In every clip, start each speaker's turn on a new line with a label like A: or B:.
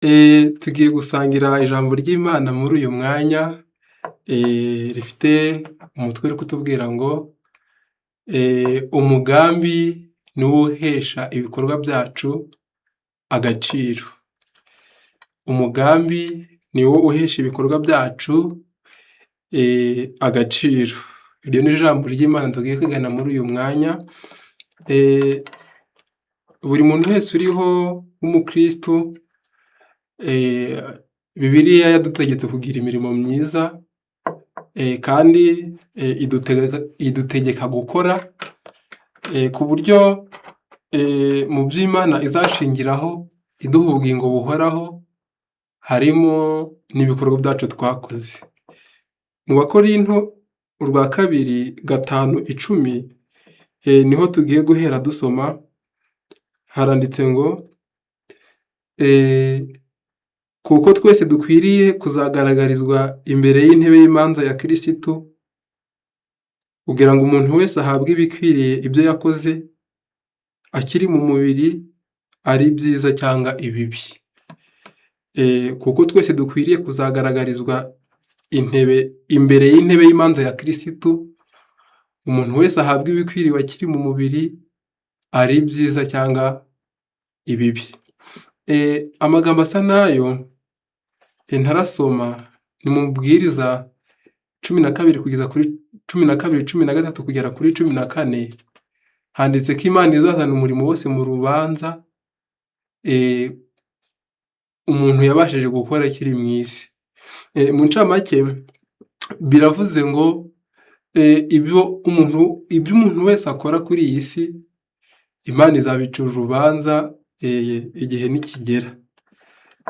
A: Tugiye gusangira ijambo ry'Imana muri uyu mwanya, rifite umutwe uri kutubwira ngo umugambi ni wo uhesha ibikorwa byacu agaciro. Umugambi ni wo uhesha ibikorwa byacu agaciro. Iryo ni ijambo ry'Imana tugiye kwigana muri uyu mwanya. Buri muntu wese uriho w'umukristo, Bibiliya yadutegetse kugira imirimo myiza, kandi idutegeka gukora, ku buryo mu byo Imana izashingiraho iduha ubugingo buhoraho harimo n'ibikorwa byacu twakoze. Mu Bakorinto urwa kabiri 5:10 niho tugiye guhera dusoma. Haranditse ngo kuko twese dukwiriye kuzagaragarizwa imbere y'intebe y'imanza ya Kristo, kugira ngo umuntu wese ahabwe ibikwiriye ibyo yakoze, akiri mu mubiri, ari byiza cyangwa ibibi. Kuko twese dukwiriye kuzagaragarizwa imbere y'intebe y'imanza ya Kristo, umuntu wese ahabwe ibikwiriye akiri mu mubiri, ari byiza cyangwa ibibi. Amagambo asa nayo ntarasoma, ni mu Mubwiriza 12 kugeza kuri 12, 13 kugera kuri 14. Handitse ko Imana izazana umurimo wose mu rubanza umuntu yabashije gukora akiri mu isi. Mu ncamake biravuze ngo ibyo umuntu wese akora kuri iyi si, Imana izabicira urubanza igihe nikigera.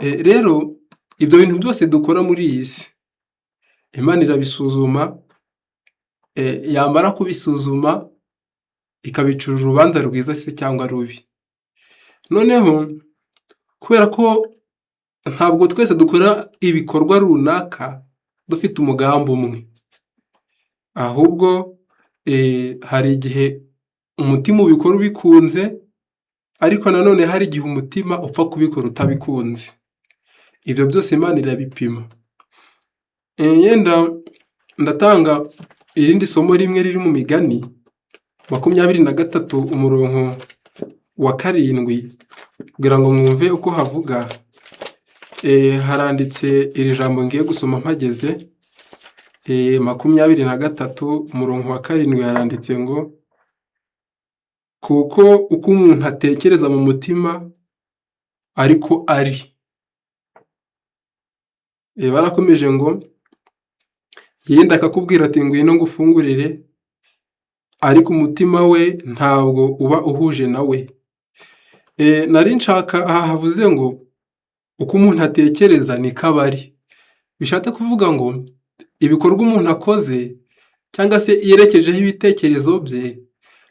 A: Rero ibyo bintu byose dukora muri iyi si, Imana irabisuzuma, yamara kubisuzuma ikabicira urubanza rwiza se cyangwa rubi. Noneho kubera ko ntabwo twese dukora ibikorwa runaka dufite umugambi umwe, ahubwo hari igihe umutima ubikora ubikunze, ariko nanone hari igihe umutima upfa kubikora utabikunze. Ibyo byose Imana irabipima. Yenda ndatanga irindi somo rimwe riri mu Migani 23:7 kugira ngo mwumve uko havuga. Haranditse iri jambo ngiye gusoma mpageze, 23:7 haranditse ngo kuko uko umuntu atekereza mu mutima ariko ari. Barakomeje ngo yenda akakubwira ati ngwino ngufungurire, ariko umutima we ntabwo uba uhuje nawe. Nari nshaka aha havuze ngo uko umuntu atekereza niko aba ari. Bishatse kuvuga ngo ibikorwa umuntu akoze cyangwa se yerekejeho ibitekerezo bye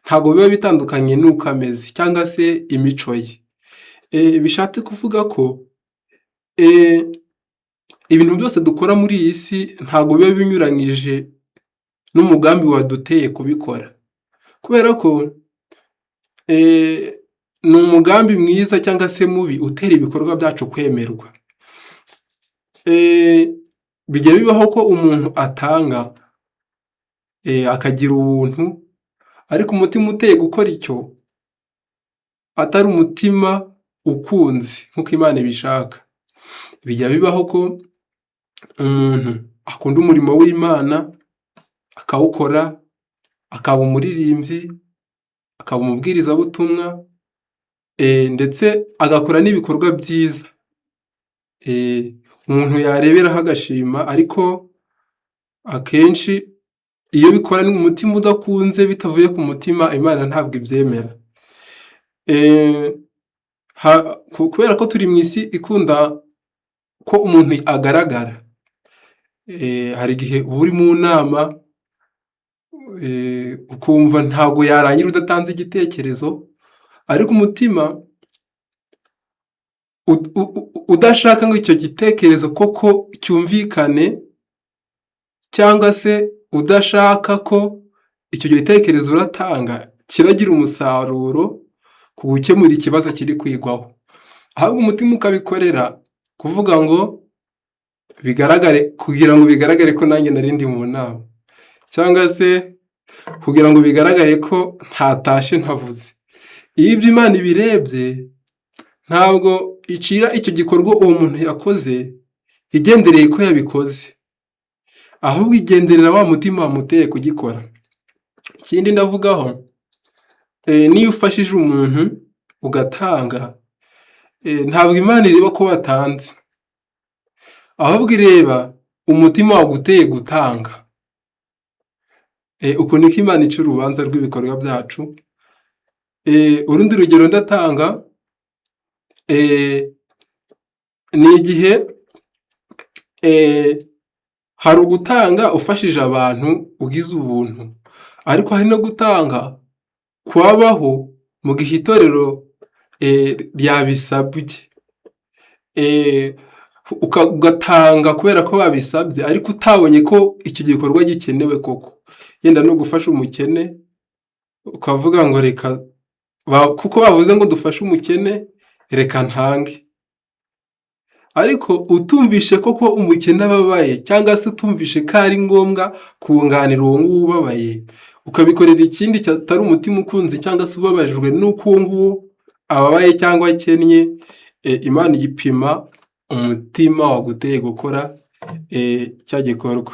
A: ntabwo biba bitandukanye n'uko ameze cyangwa se imico ye. Bishatse kuvuga ko ibintu byose dukora muri iyi si ntabwo biba binyuranyije n'umugambi waduteye kubikora, kubera ko ni umugambi mwiza cyangwa se mubi utera ibikorwa byacu kwemerwa. Bijya bibaho ko umuntu atanga akagira ubuntu, ariko umutima uteye gukora icyo atari umutima ukunze nk'uko Imana ibishaka. Bijya bibaho ko umuntu akunda umurimo w'Imana akawukora, akaba umuririmbyi, akaba umubwirizabutumwa, ndetse agakora n'ibikorwa byiza umuntu yareberaho agashima, ariko akenshi iyo bikora n'umutima udakunze, bitavuye ku mutima, Imana ntabwo ibyemera. Kubera ko turi mu isi ikunda ko umuntu agaragara, hari igihe uba uri mu nama ukumva ntabwo yarangira udatanze igitekerezo, ariko umutima udashaka ngo icyo gitekerezo koko cyumvikane, cyangwa se udashaka ko icyo gitekerezo uratanga kiragira umusaruro ku gukemura ikibazo kiri kwigwaho, ahubwo umutima ukabikorera kuvuga ngo bigaragare, kugira ngo bigaragare ko nanjye nari ndi mu nama, cyangwa se kugira ngo bigaragare ko ntatashe ntavuze. Iyo ibyo Imana ibirebye ntabwo icira icyo gikorwa uwo muntu yakoze igendereye ko yabikoze, ahubwo igenderera wa mutima wamuteye kugikora. Ikindi ndavugaho, niyo ufashije umuntu ugatanga, ntabwo Imana ireba ko watanze, ahubwo ireba umutima waguteye gutanga. Uko niko Imana ica urubanza rw'ibikorwa byacu. Urundi rugero ndatanga, ni igihe hari ugutanga ufashije abantu ugize ubuntu, ariko hari no gutanga kwabaho mu gihe itorero ryabisabye, ugatanga kubera ko babisabye, ariko utabonye ko icyo gikorwa gikenewe koko. Yenda no gufasha umukene, ukavuga ngo reka kuko bavuze ngo dufashe umukene reka ntange, ariko utumvishe koko umukene ababaye, cyangwa se utumvishe ko ari ngombwa kunganira uwo nguwo ubabaye, ukabikorera ikindi cyatari umutima ukunze cyangwa se ubabajwe n'uko uwo nguwo ababaye cyangwa akennye, Imana igipima umutima waguteye gukora cya gikorwa.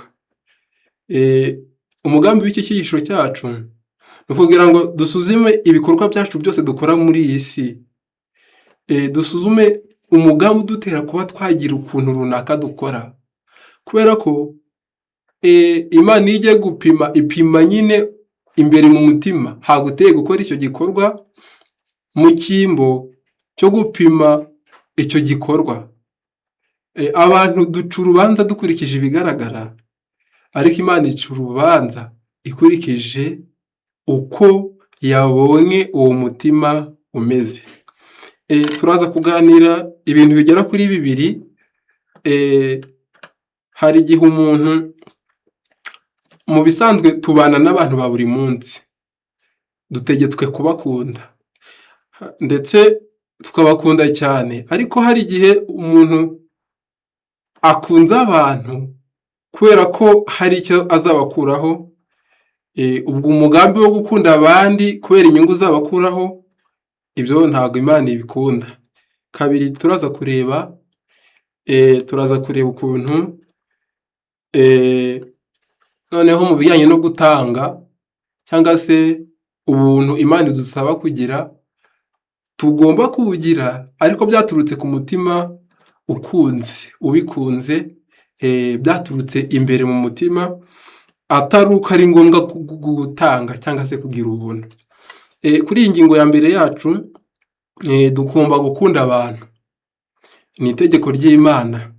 A: Umugambi w'iki cyigisho cyacu ni ukugira ngo dusuzume ibikorwa byacu byose dukora muri iyi si, dusuzume umugambi udutera kuba twagira ukuntu runaka dukora, kubera ko Imana iyo igiye gupima, ipima nyine imbere mu mutima haguteye gukora icyo gikorwa, mu cyimbo cyo gupima icyo gikorwa. Abantu duca urubanza dukurikije ibigaragara, ariko Imana ica urubanza ikurikije uko yabonye uwo mutima umeze. Turaza kuganira ibintu bigera kuri bibiri. Hari igihe umuntu, mu bisanzwe tubana n'abantu ba buri munsi, dutegetswe kubakunda ndetse tukabakunda cyane, ariko hari igihe umuntu akunze abantu kubera ko hari icyo azabakuraho. Ubwo umugambi wo gukunda abandi kubera inyungu uzabakuraho, ibyo ntabwo Imana ibikunda. Kabiri, turaza kureba ukuntu noneho mu bijyanye no gutanga cyangwa se ubuntu Imana idusaba kugira, tugomba kubugira ariko byaturutse ku mutima ubikunze, byaturutse imbere mu mutima, atari uko ari ngombwa gutanga cyangwa se kugira ubuntu. Kuri iyi ngingo ya mbere yacu, tugomba gukunda abantu, ni itegeko ry'Imana,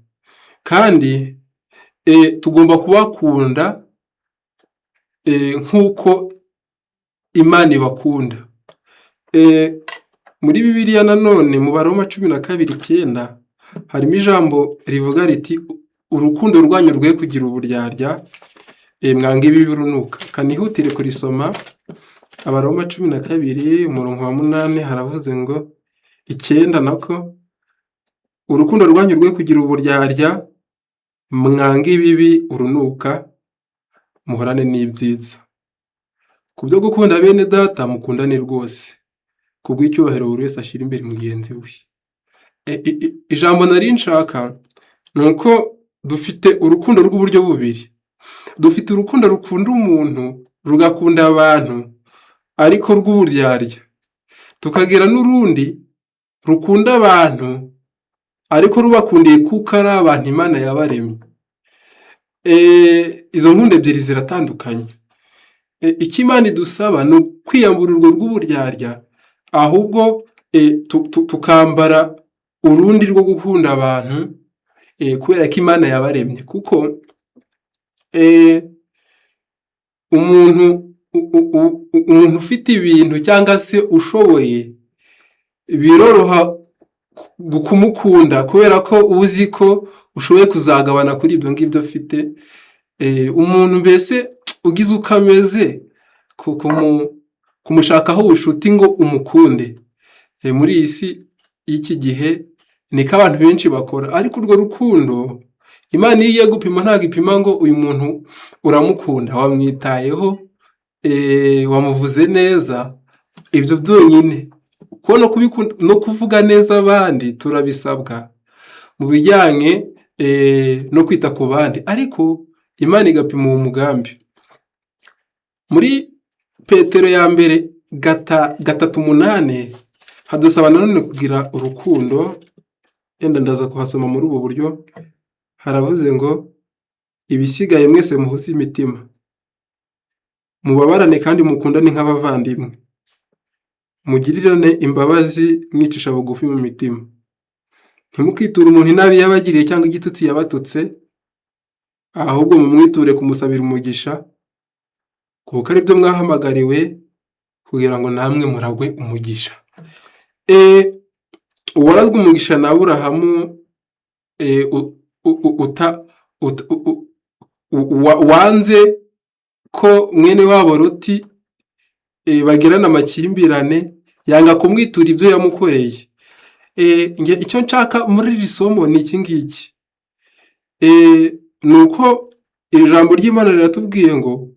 A: kandi tugomba kubakunda nk'uko Imana ibakunda. Muri Bibiliya nanone mu Baroma 12:9 harimo ijambo rivuga riti, urukundo rwanyu rwe kugira uburyarya, mwanga ibibi urunuka. Kanihutire kurisoma. Abaroma 12:8 haravuze ngo 9 nako, urukundo rwanyu rwe kugira uburyarya, mwanga ibibi urunuka, muhorane n'ibyiza. Ku byo gukunda bene data, mukundane rwose, kubw'icyubahiro buri wese ashyira imbere mugenzi we. Ijambo nari nshaka ni uko dufite urukundo rw'uburyo bubiri. Dufite urukundo rukunda umuntu, rugakunda abantu, ariko rw'uburyarya. Tukagira n'urundi rukunda abantu, ariko rubakundiye kuko ari abantu Imana yabaremye. Izo nkunda ebyiri ziratandukanye. Icyo Imana idusaba ni ukwiyambura urwo rw'uburyarya, ahubwo tukambara urundi rwo gukunda abantu, kubera ko Imana yabaremye. Kuko umuntu ufite ibintu cyangwa se ushoboye, biroroha kumukunda kubera ko uzi ko ushoboye kuzagabana kuri ibyo ngibyo afite. Umuntu mbese ugize uko ameze, kumushakaho ubucuti ngo umukunde, muri iyi si y'iki gihe niko abantu benshi bakora, ariko urwo rukundo Imana iyo igiye gupima ntabwo ipima ngo uyu muntu uramukunda, wamwitayeho, wamuvuze neza, ibyo byonyine kuko no kuvuga neza abandi turabisabwa mu bijyanye no kwita ku bandi, ariko Imana igapima uwo mugambi. Muri Petero ya mbere 3:8 hadusaba nanone kugira urukundo, yenda ndaza kuhasoma muri ubu buryo. Haravuze ngo ibisigaye mwese muhuze imitima, mubabarane kandi mukundane nk'abavandimwe, mugirirane imbabazi mwicisha bugufi mu mitima, ntimukiture umuntu inabi yabagiriye cyangwa igitutsi yabatutse, ahubwo mumwiture kumusabira umugisha, kuko ari byo mwahamagariwe kugira ngo namwe muragwe umugisha. Uwarazwe umugisha na Aburahamu wanze ko mwene wabo Loti bagirana amakimbirane, yanga kumwitura ibyo yamukoreye. Icyo nshaka muri iri somo ni iki ngiki, ni uko iri jambo ry'Imana riratubwiye ngo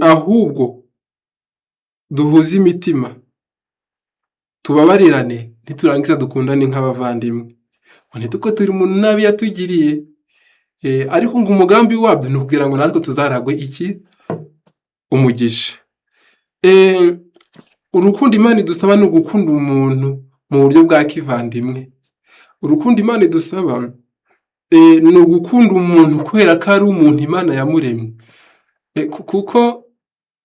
A: ahubwo duhuze imitima, tubabarirane, niturangiza dukundane nk'abavandimwe. Ntituko turi umuntu nabi yatugiriye, ariko ngo umugambi wabyo ni ukugira ngo natwe tuzaragwe iki? Umugisha. Urukundo Imana idusaba ni ugukunda umuntu mu buryo bwa kivandimwe. Urukundo Imana idusaba ni ugukunda umuntu kubera ko ari umuntu Imana yamuremye, kuko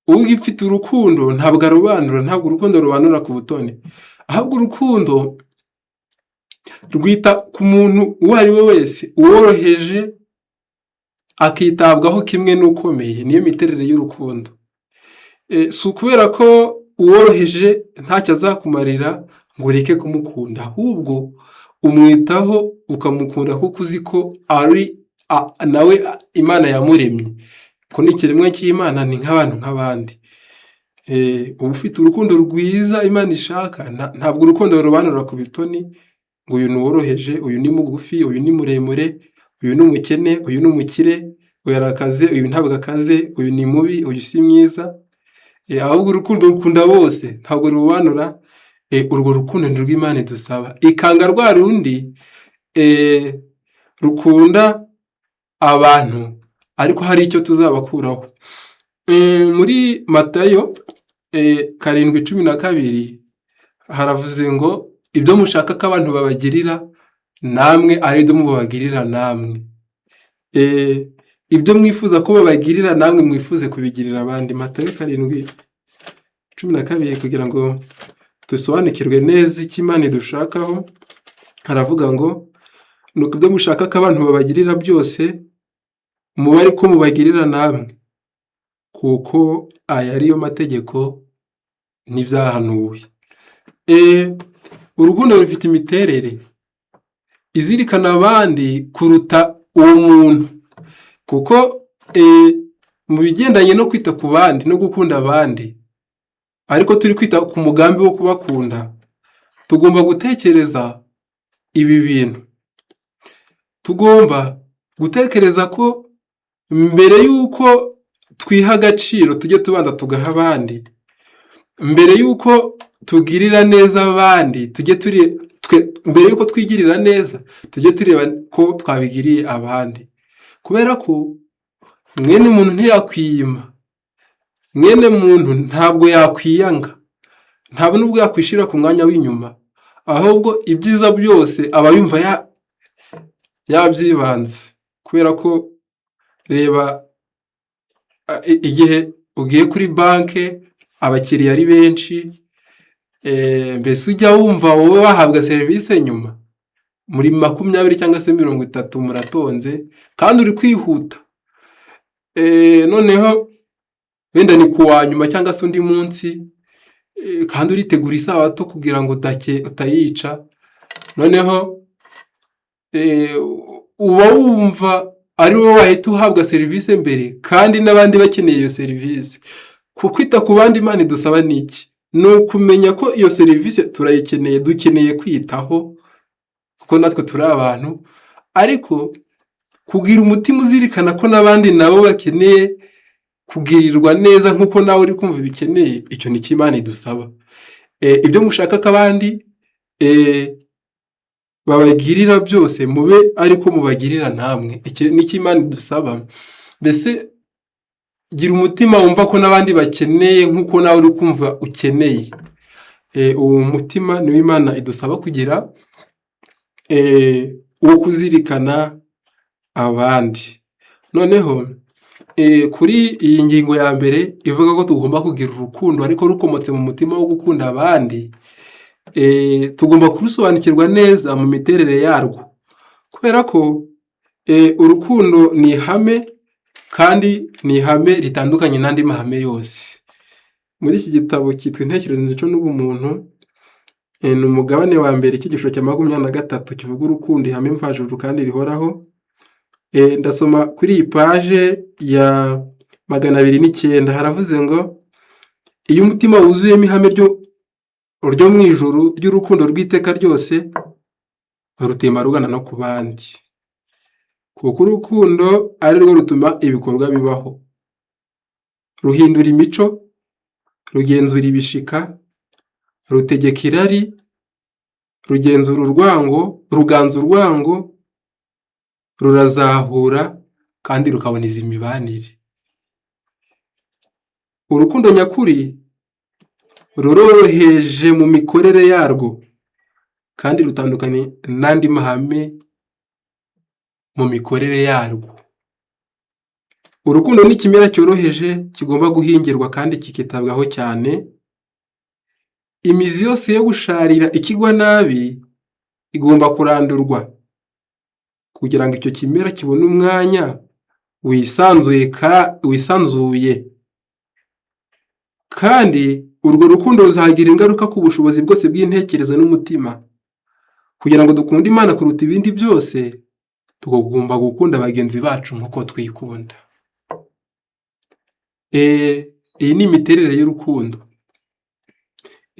A: ugifite urukundo ntabwo arobanura, ntabwo urukundo rubanura ku butoni, ahubwo urukundo rwita ku muntu uwo ari we wese, uworoheje akitabwaho kimwe n'ukomeye. Niyo miterere y'urukundo. Si ukubera ko uworoheje ntacyo azakumarira ngo ureke kumukunda, ahubwo umwitaho ukamukunda kuko uzi ko ari nawe Imana yamuremye, ko ni ikiremwa cy'Imana, ni nk'abantu nk'abandi. Uba ufite urukundo rwiza Imana ishaka, ntabwo urukundo rurobanura ku bitoni ngo uyu ni uworoheje, uyu ni mugufi, uyu ni muremure, uyu ni umukene, uyu ni umukire, uyu arakaze, uyu ntabwo akaze, uyu ni mubi, uyu si mwiza. Ahubwo urukundo rukunda bose, ntabwo rurobanura. Urwo rukundo ni rw'Imana idusaba, ikanga rwa rundi rukunda abantu ariko hari icyo tuzabakuraho. Muri Matayo 7:12 haravuze ngo ibyo mushaka ko abantu babagirira namwe ari byo mubagirira namwe. Ibyo mwifuza ko babagirira namwe mwifuze kubigirira abandi. Matayo 7:12 kugira ngo dusobanukirwe neza icyo Imana idushakaho, haravuga ngo nuko ibyo mushaka ko abantu babagirira byose muba ariko mubagirira namwe, kuko aya ariyo mategeko n'ibyahanuwe. Urukundo rufite imiterere izirikana abandi kuruta uwo muntu, kuko mu bigendanye no kwita ku bandi no gukunda abandi, ariko turi kwita ku mugambi wo kubakunda, tugomba gutekereza ibi bintu. Tugomba gutekereza ko mbere y'uko twiha agaciro tujye tubanza tugaha abandi, mbere y'uko tugirira neza abandi mbere y'uko twigirira neza tujye tureba ko twabigiriye abandi, kubera ko mwene muntu ntiyakwiyima, mwene muntu ntabwo yakwiyanga, ntabwo nubwo yakwishira ku mwanya w'inyuma, ahubwo ibyiza byose aba yumva yabyibanze. Kubera ko reba igihe ugiye kuri banke abakiriya ari benshi, mbese ujya wumva wowe wahabwa serivisi nyuma muri 20 cyangwa se 30 muratonze kandi uri kwihuta, noneho wenda ni kuwa nyuma cyangwa se undi munsi, kandi uritegura isabato kugira ngo utayica, noneho uba wumva ari wowe wahita uhabwa serivisi mbere kandi n'abandi bakeneye iyo serivisi. Kwita ku bandi Imana idusaba ni iki? Ni ukumenya ko iyo serivisi turayikeneye, dukeneye kwitaho kuko natwe turi abantu, ariko kugira umutima uzirikana ko n'abandi nabo bakeneye kugirirwa neza nk'uko nawe uri kumva bikeneye, icyo ni cyo Imana idusaba. Ibyo mushaka ko abandi babagirira byose mube ariko mubagirira namwe, iki ni cyo Imana idusaba. Mbese gira umutima wumva ko n'abandi bakeneye nk'uko nawe uri kumva ukeneye. Uwo mutima niwo Imana idusaba kugira, wo kuzirikana abandi. Noneho kuri iyi ngingo ya mbere ivuga ko tugomba kugira urukundo ariko rukomotse mu mutima wo gukunda abandi, tugomba kurusobanukirwa neza mu miterere yarwo, kubera ko urukundo ni ihame, kandi ni ihame ritandukanye n'andi mahame yose. Muri iki gitabo cyitwa Intekerezo, Imico n'Ubumuntu, ni umugabane wa mbere cy'igishusho cya 23 kivuga urukundo, ihame mvajuru kandi rihoraho. Ndasoma kuri iyi paje ya 209, haravuze ngo iyo umutima wuzuyemo ihame ryo mu ijuru ry'urukundo rw'iteka ryose, rutemba rugana no ku bandi, kuko urukundo ari rwo rutuma ibikorwa bibaho, ruhindura imico, rugenzura ibishika, rutegeka irari, rugenzura ruganza urwango, rurazahura kandi rukaboneza imibanire. Urukundo nyakuri ruroroheje mu mikorere yarwo, kandi rutandukanye n'andi mahame mu mikorere yarwo. Urukundo ni ikimera cyoroheje kigomba guhingirwa kandi kikitabwaho cyane. Imizi yose yo gusharira ikigwa nabi igomba kurandurwa, kugira ngo icyo kimera kibone umwanya wisanzuye, kandi urwo rukundo ruzagira ingaruka ku bushobozi bwose bw'intekerezo n'umutima. Kugira ngo dukunde Imana kuruta ibindi byose, tugomba gukunda bagenzi bacu nk'uko twikunda. Iyi ni imiterere y'urukundo.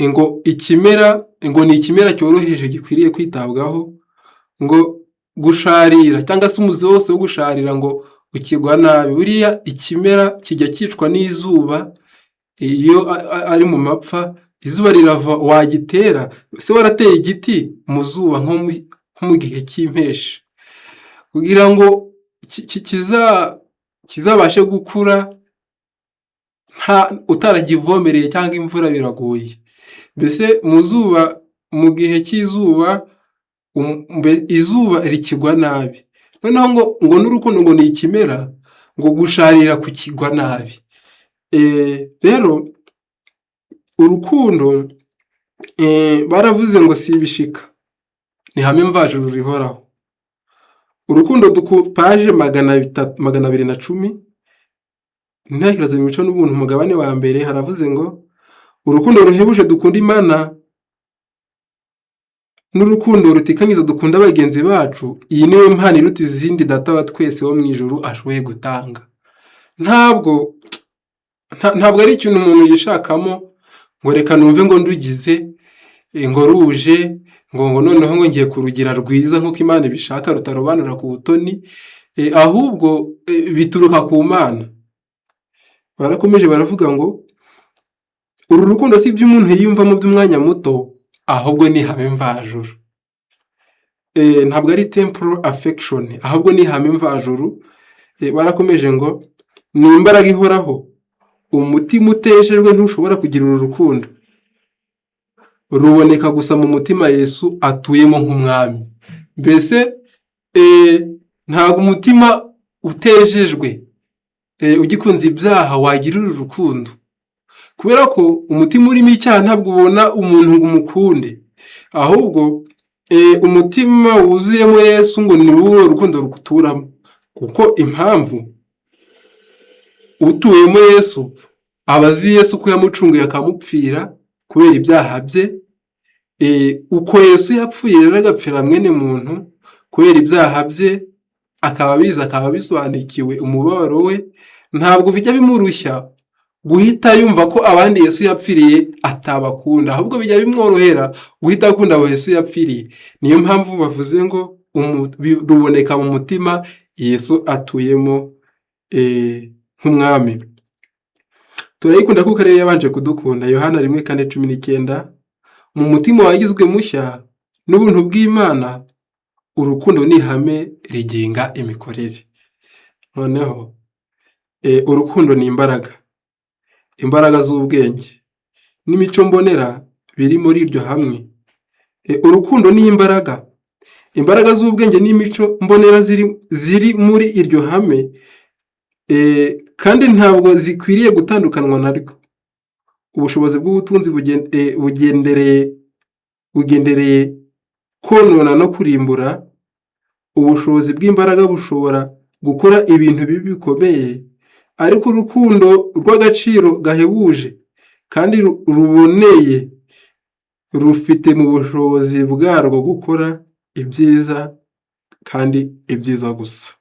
A: Ngo ni ikimera cyoroheje gikwiriye kwitabwaho, ngo gusharira cyangwa se umuzi wose wo gusharira ngo ukigwa nabi. Buriya ikimera kijya cyicwa n'izuba, iyo ari mu mapfa, izuba rirava, wagitera se warateye igiti mu zuba nko mu gihe cy'impeshi, kugira ngo kizabashe gukura utaragivomereye cyangwa imvura biragoye. Mbese mu gihe cy'izuba, izuba rikigwa nabi. Noneho ngo n'urukundo ngo ni ikimera ngo gusharira kukigwa nabi. Rero urukundo baravuze ngo si ibishika, ni ihame mvajuru rihoraho. Urukundo paje 210, Intekerezo, Imico n'Ubuntu, umugabane wa mbere, haravuze ngo urukundo ruhebuje dukunda Imana n'urukundo rutikanyiza dukunda bagenzi bacu, iyi niyo mpano iruta izindi Data wa twese wo mu ijuru ashoboye gutanga. Ntabwo ari ikintu umuntu yishakamo ngo reka numve ngo ndugize, ngo ruje, ngo noneho ngo ngiye kurugira rwiza nk'uko Imana ibishaka, rutarobanura ku butoni, ahubwo bituruka ku Mana. Barakomeje baravuga ngo uru rukundo si iby'umuntu yiyumvamo by'umwanya muto, ahubwo ni ihame mvajuru. Ntabwo ari temporal affection, ahubwo ni ihame mvajuru. Barakomeje ngo ni imbaraga ihoraho, umutima utejejwe ntushobora kugira uru rukundo, ruboneka gusa mu mutima Yesu atuyemo nk'umwami. Mbese ntabwo umutima utejejwe ugikunze ibyaha wagira uru rukundo, kubera ko umutima urimo icyaha ntabwo ubona umuntu ngo umukunde, ahubwo umutima wuzuyemo Yesu ngo ni uwo rukundo rukuturamo. Kuko impamvu utuyemo Yesu aba azi Yesu ko yamucunguye akamupfira kubera ibyaha bye. Uko Yesu yapfuye rero agapfira mwene muntu kubera ibyaha bye, akaba abizi, akaba bisobanukiwe umubabaro we, ntabwo bijya bimurushya guhita yumva ko abandi Yesu yapfiriye atabakunda, ahubwo bijya bimworohera guhita akunda abo Yesu yapfiriye. Niyo mpamvu bavuze ngo ruboneka mu mutima Yesu atuyemo nk'umwami. Turayikunda kuko ariyo yabanje kudukunda. Yohana 1:4-19, mu mutima wagizwe mushya n'ubuntu bw'Imana, urukundo ni ihame rigenga imikorere. Noneho urukundo ni imbaraga z'ubwenge n'imico mbonera biri muri iryo hamwe. Urukundo ni imbaraga z'ubwenge n'imico mbonera ziri muri iryo hame, kandi ntabwo zikwiriye gutandukanwa naryo. Ubushobozi bw'ubutunzi bugendereye konona no kurimbura. Ubushobozi bw'imbaraga bushobora gukora ibintu bibi bikomeye, ariko urukundo rw'agaciro gahebuje kandi ruboneye rufite mu bushobozi bwarwo gukora ibyiza kandi ibyiza gusa.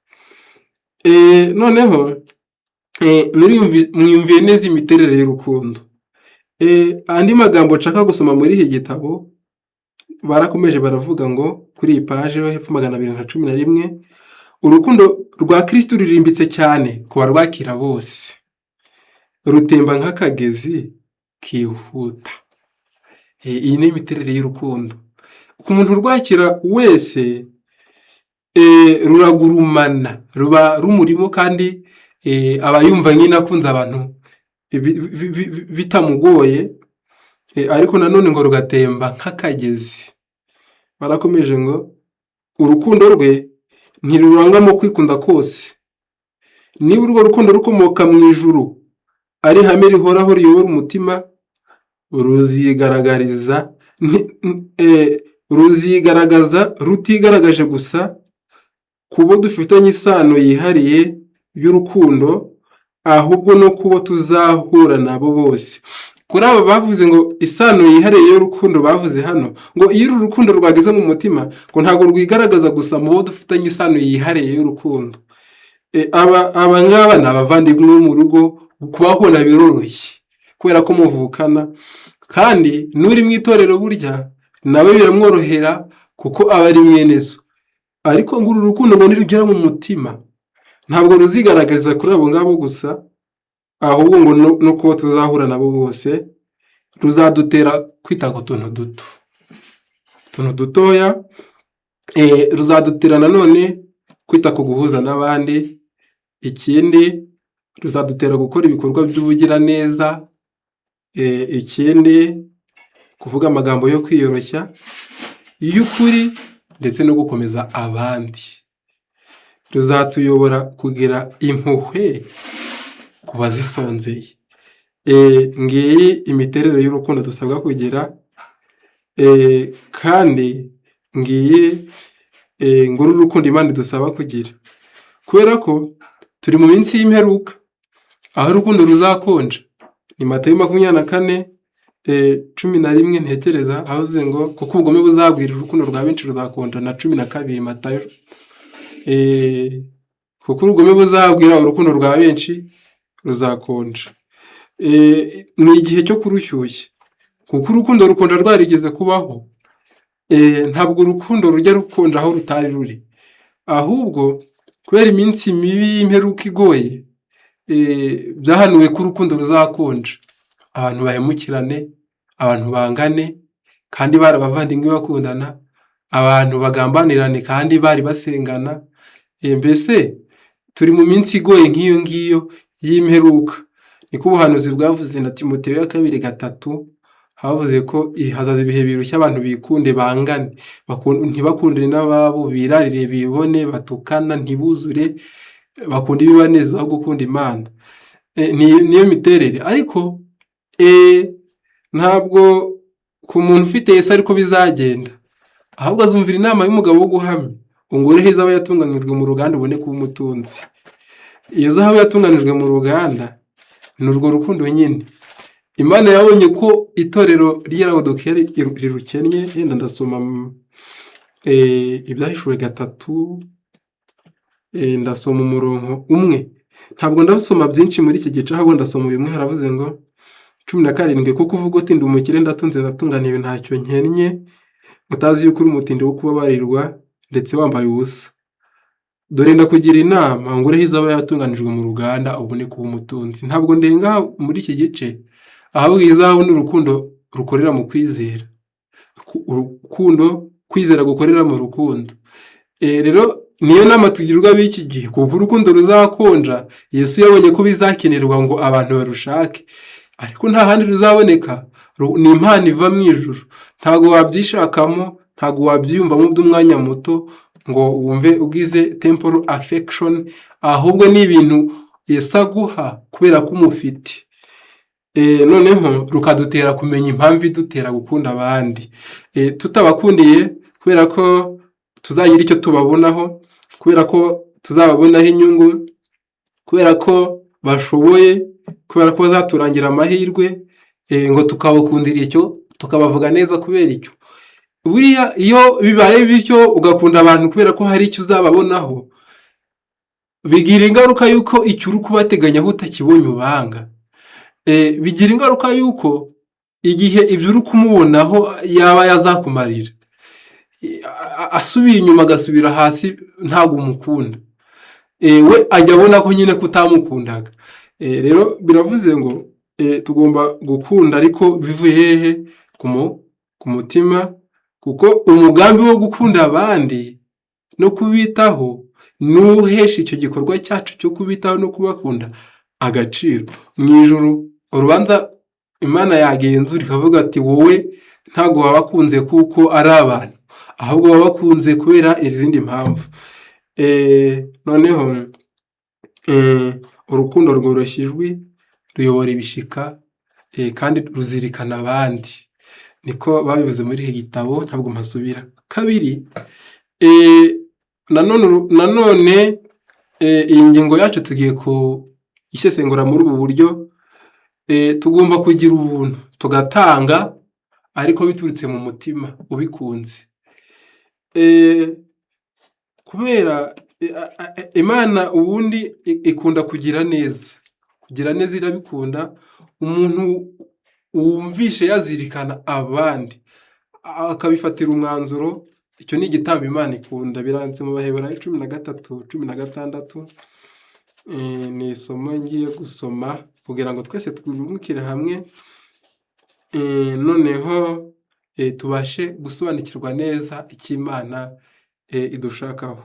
A: Noneho mwiyumviye neza imiterere y'urukundo. Andi magambo nshaka gusoma muri iki gitabo, barakomeje baravuga ngo kuri iyi paje yo hepfo 211, urukundo rwa Kristo rurimbitse cyane ku barwakira bose, rutemba nk'akagezi kihuta. Iyi ni imiterere y'urukundo. Ku muntu urwakira wese ruragurumana, ruba rumurimo, kandi aba yumva nyine akunze abantu bitamugoye, ariko nanone ngo rugatemba nk'akagezi. Barakomeje ngo urukundo rwe ntirurangwamo kwikunda kose. Niba urwo rukundo rukomoka mu ijuru, ari ihame rihoraho riyobora umutima, ruzigaragaza rutigaragaje gusa kubo dufitanye isano yihariye y'urukundo, ahubwo no kubo tuzahura nabo bose. Kuri aba bavuze ngo isano yihariye y'urukundo, bavuze hano ngo iyo uru rukundo rwageze mu mutima, ngo ntabwo rwigaragaza gusa mu bo dufitanye isano yihariye y'urukundo. Aba ngaba ni abavandimwe mu rugo, kubahura biroroshye kubera ko muvukana, kandi n'uri mu itorero burya nawe biramworohera kuko aba ari mwene zo. Ariko ngo uru rukundo ngo nirugera mu mutima, ntabwo ruzigaragariza kuri abo ngabo gusa, ahubwo ngo no kuba tuzahura nabo bose. Ruzadutera kwita ku tuntu dutoya, ruzadutera nanone kwita ku guhuza n'abandi. Ikindi, ruzadutera gukora ibikorwa by'ubugiraneza. Ikindi, kuvuga amagambo yo kwiyoroshya, y'ukuri ndetse no gukomeza abandi. Ruzatuyobora kugira impuhwe ku bazisonzeye. Ngiyi imiterere y'urukundo dusabwa kugira, kandi ngiyi nguru urukundo Imana dusaba kugira, kubera ko turi mu minsi y'imperuka aho urukundo ruzakonja. Ni Matayo 24:11 ntekereza, avuze ngo kuko ubugome buzagwira urukundo rwa benshi ruzakonja, na 12 Matayo. Kuko ubugome buzagwira urukundo rwa benshi ruzakonja. Ni igihe cyo kurushyushya, kuko urukundo rukonja rwarigeze kubaho. Ntabwo urukundo rujya rukonja aho rutari ruri, ahubwo kubera iminsi mibi y'imperuka igoye, byahanuwe ko urukundo ruzakonja. Abantu bahemukirane, abantu bangane kandi bari abavandimwe bakundana, abantu bagambanirane kandi bari basengana. Mbese turi mu minsi igoye nk'iyo ngiyo y'imperuka. Niko ubuhanuzi bwavuze na Timoteyo 2:3, havuze ko hazaza ibihe birushya, abantu bikunde, bangane, ntibakundire n'ababo, birarire, bibone, batukana, ntibuzure, bakunda ibibaneza aho gukunda Imana. Niyo miterere. Ariko ntabwo ku muntu ufite Yesu ariko bizagenda, ahubwo azumvira inama y'umugabo wo guhamya. Ungure heza aba yatunganijwe mu ruganda ubone kuba umutunzi. Iyo zahabu yatunganijwe mu ruganda ni urwo rukundo nyine. Imana yabonye ko itorero ry'Laodikiya rirukennye. Yenda ndasoma Ibyahishuwe 3, ndasoma umurongo umwe. ntabwo ndasoma byinshi muri iki gice, ahubwo ndasoma bimwe. Haravuze ngo 17, kuko uvuga uti ndi umukire ndatunze ndatunganiwe ntacyo nkennye, utazi yuko uri umutindi wo kubabarirwa ndetse wambaye ubusa. Dore ndakugira inama ngo ureho izaba yatunganijwe mu ruganda, ubone kuba umutunzi. Ntabwo ndenga muri iki gice, ahubwo izahabu n'urukundo rukorera mu kwizera. Kwizera gukorera mu rukundo. Rero niyo nama tugirwa b'iki gihe, kuko urukundo ruzakonja. Yesu yabonye ko bizakenerwa ngo abantu barushake, ariko nta handi ruzaboneka. Ni impano iva mu ijuru, ntabwo wabyishakamo, ntabwo wabyiyumvamo by'umwanya muto ngo wumve ugize temporal affection, ahubwo ni ibintu Yesu aguha kubera ko umufite. Noneho rukadutera kumenya impamvu idutera gukunda abandi. Tutabakundiye kubera ko tuzagira icyo tubabonaho, kubera ko tuzababonaho inyungu, kubera ko bashoboye, kubera ko bazaturangira amahirwe, ngo tukabakundira icyo, tukabavuga neza kubera icyo. Buriya iyo bibaye bityo ugakunda abantu kubera ko hari icyo uzababonaho, bigira ingaruka yuko icyo uri kubateganyaho utakibonye ubanga. Bigira ingaruka yuko igihe ibyo uri kumubonaho yaba yazakumarira, asubiye inyuma agasubira hasi, ntabwo umukunda. We ajya abona ko nyine kutamukundaga. Rero biravuze ngo tugomba gukunda, ariko bivuye hehe? Ku mutima, kuko umugambi wo gukunda abandi no kubitaho nuhesha icyo gikorwa cyacu cyo kubitaho no kubakunda agaciro. Mu ijuru urubanza Imana yagenzura ikavuga ati wowe ntabwo wabakunze kuko ari abantu, ahubwo wabakunze kubera izindi mpamvu. Noneho urukundo rworoshya ijwi, ruyobora ibishika, kandi ruzirikana abandi. Niko babivuze muri iki gitabo, ntabwo mpasubira. Kabiri, nanone iyi ngingo yacu tugiye kuyisesengura muri ubu buryo. Tugomba kugira ubuntu tugatanga, ariko biturutse mu mutima ubikunze. Kubera Imana ubundi ikunda kugira neza. Kugira neza irabikunda. Umuntu wumvishe yazirikana abandi akabifatira umwanzuro, icyo ni igitambo Imana ikunda. Biranditse mu Baheburayo 13:16. Ni isomo ngiye gusoma kugira ngo twese twungukire hamwe, noneho tubashe gusobanukirwa neza icyo Imana idushakaho.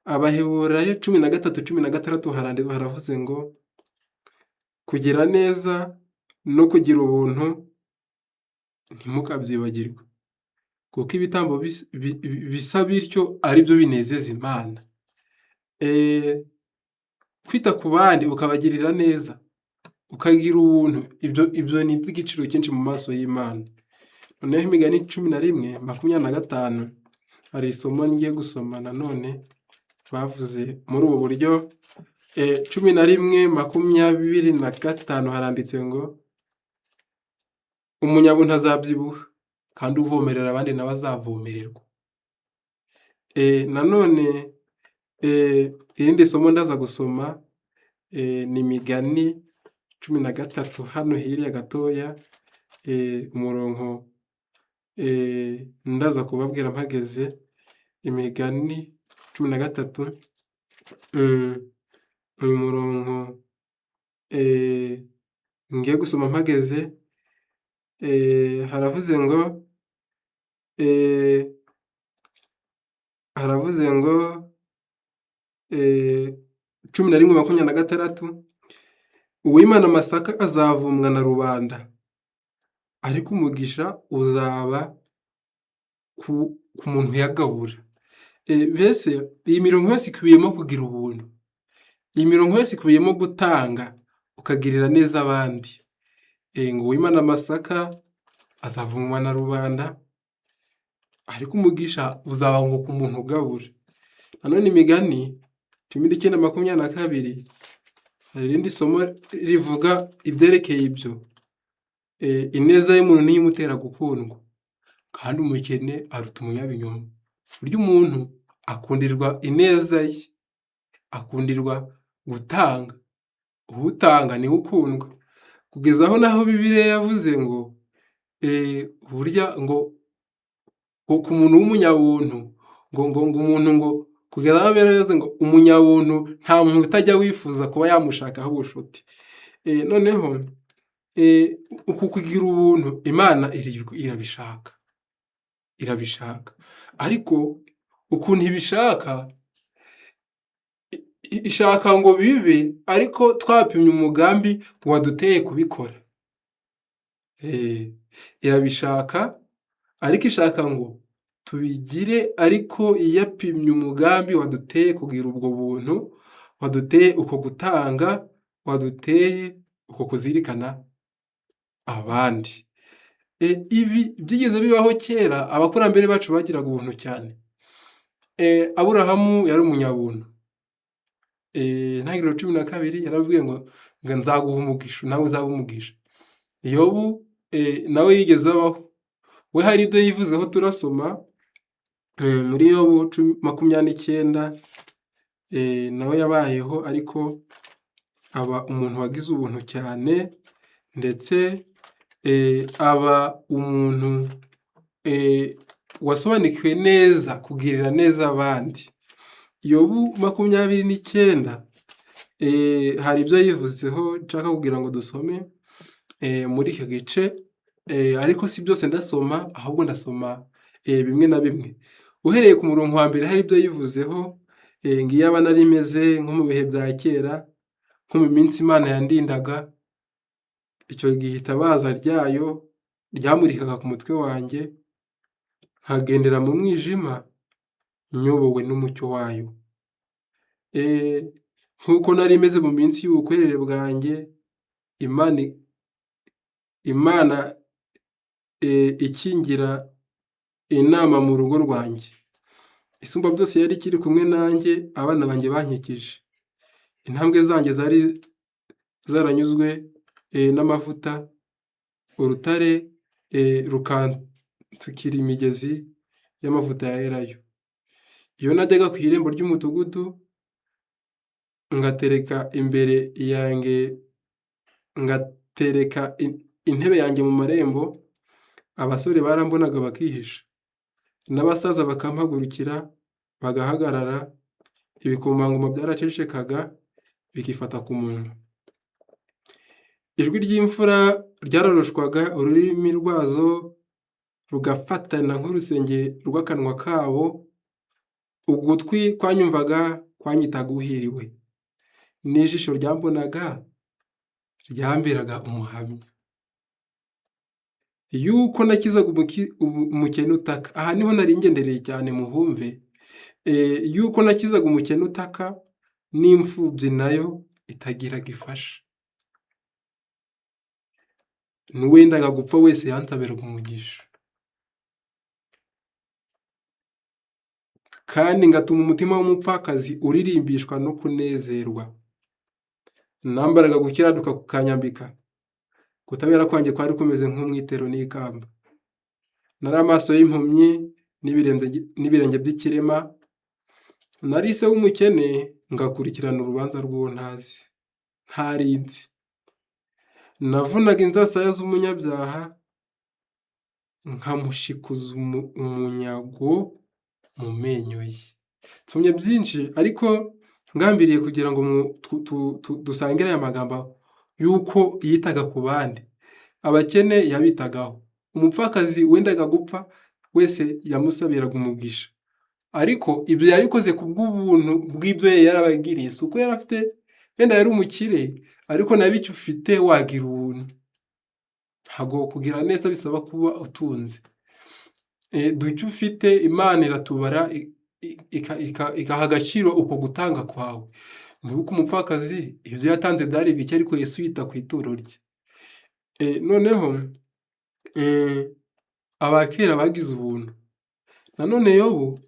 A: Abaheburayo 13:16 haravuze ngo kugira neza no kugira ubuntu ntimukabyibagirwe, kuko ibitambo bisa bityo ari byo binezeza Imana. Kwita ku bandi ukabagirira neza, ukagira ubuntu, ibyo ni iby'igiciro cyinshi mu maso y'Imana. Noneho Imigani 11:25 hari isomo ngiye gusoma nanone bavuze muri ubu buryo. 11:25 haranditse ngo umunyabuntu azabyibuha, kandi uvomerera abandi nawe azavomererwa. Nanone irindi somo ndaza gusoma ni Imigani 13, hano hirya gatoya, umurongo ndaza kubabwira mpageze. Imigani 13, uyu murongo ngiye gusoma mpageze. Haravuze ngo 11:26, uwimana amasaka azavumwa na rubanda, ariko umugisha uzaba ku muntu uyagabura. Mbese iyi mirongo yose ikubiyemo kugira ubuntu. Iyi mirongo yose ikubiyemo gutanga, ukagirira neza abandi. Ngo uwimana amasaka azavumwa na rubanda, ariko umugisha uzaba ngo ku muntu ugabura. Nanone Imigani 19:22 hari irindi somo rivuga ibyerekeye ibyo. Ineza y'umuntu niyo imutera gukundwa, kandi umukene aruta umunyabinyoma. Burya umuntu akundirwa ineza ye, akundirwa gutanga. Utanga niwe ukundwa. Kugeza aho naho Bibiliya yavuze ngo burya ngo ku muntu w'umunyabuntu ngo umuntu ngo kugeza aho yaravuze ngo umunyabuntu nta muntu utajya wifuza kuba yamushakaho ubucuti. Noneho uku kugira ubuntu Imana irabishaka, ariko ukuntu ibishaka, ishaka ngo bibe, ariko twapimye umugambi waduteye kubikora. Irabishaka, ariko ishaka ngo tubigire, ariko yapimye umugambi waduteye kugira ubwo buntu, waduteye uko gutanga, waduteye uko kuzirikana abandi. Ibi byigeze bibaho kera, abakurambere bacu bagiraga ubuntu cyane. Aburahamu yari umunyabuntu. Intangiriro 12 yaravuye ngo nzaguha umugisha, nawe uzaba umugisha. Yobu nawe yigeze abaho. We hari ibyo yivuzeho turasoma muri Yobu 29, nawe yabayeho, ariko aba umuntu wagize ubuntu cyane, ndetse aba umuntu wasobanukiwe neza kugirira neza abandi. Yobu 29 hari ibyo yivuzeho nshaka kugira ngo dusome muri icyo gice, ariko si byose ndasoma, ahubwo ndasoma bimwe na bimwe. Uhereye ku murongo wa mbere hari ibyo yivuzeho, ngo iyaba nari meze nko mu bihe bya kera, nko mu minsi Imana yandindaga, icyo gihe itabaza ryayo ryamurikaga ku mutwe wanjye, nkagendera mu mwijima nyobowe n'umucyo wayo. Nk'uko nari meze mu minsi y'ubukwerere bwanjye, Imana ikingira inama mu rugo rwanjye. Isumba byose yari ikiri kumwe nanjye, abana banjye bankikije. Intambwe zanjye zari zaranyuzwe n'amavuta, urutare rukansukira imigezi y'amavuta ya elayo. Iyo najyaga ku irembo ry'umudugudu, ngatereka imbere yanjye, ngatereka intebe yanjye mu marembo, abasore barambonaga bakihisha, n'abasaza bakampagurukira bagahagarara, ibikomangoma byaracecekaga bikifata ku muntu. Ijwi ry'imfura ryaroroshwaga, ururimi rwazo rugafatana nk'urusenge rw'akanwa kabo, ugutwi kwanyumvaga kwanyitaga uhiriwe, n'ijisho ryambonaga ryamberaga umuhamya yuko nakizaga umukene utaka. Aha niho nari ngendereye cyane, muhumve. Yuko nakizaga umukene utaka, n'imfubyi nayo itagiraga ifasha. N'uwendaga gupfa wese yansabiraga umugisha, kandi ngatuma umutima w'umupfakazi uririmbishwa no kunezerwa. Nambaraga gukiranuka kukanyambika, kutabera kwanjye kwari kumeze nk'umwitero n'ikamba. Nari amaso y'impumyi n'ibirenge by'ikirema, nari se w'umukene, ngakurikirana urubanza rw'uwo ntarinzi. Navunaga inzasaya z'umunyabyaha, nkamushikuza umunyago mu menyo ye. Nsomye byinshi, ariko ngambiriye kugira ngo dusangire aya magambo yuko yitaga ku bandi. Abakene yabitagaho, umupfakazi wendaga gupfa wese yamusabiraga umugisha. Ariko ibyo yabikoze ku bw'ubuntu bw'ibyo yarabagiriye. Si uko yari afite, wenda yari umukire, ariko nawe icyo ufite wagira ubuntu. Ntabwo kugira neza bisaba kuba utunze. Ducyo ufite Imana iratubara, ikaha agaciro uko gutanga kwawe. Nuko umupfakazi ibyo yatanze byari bike, ariko Yesu yita ku ituro rye. Noneho abakera bagize ubuntu. Nanone Yobu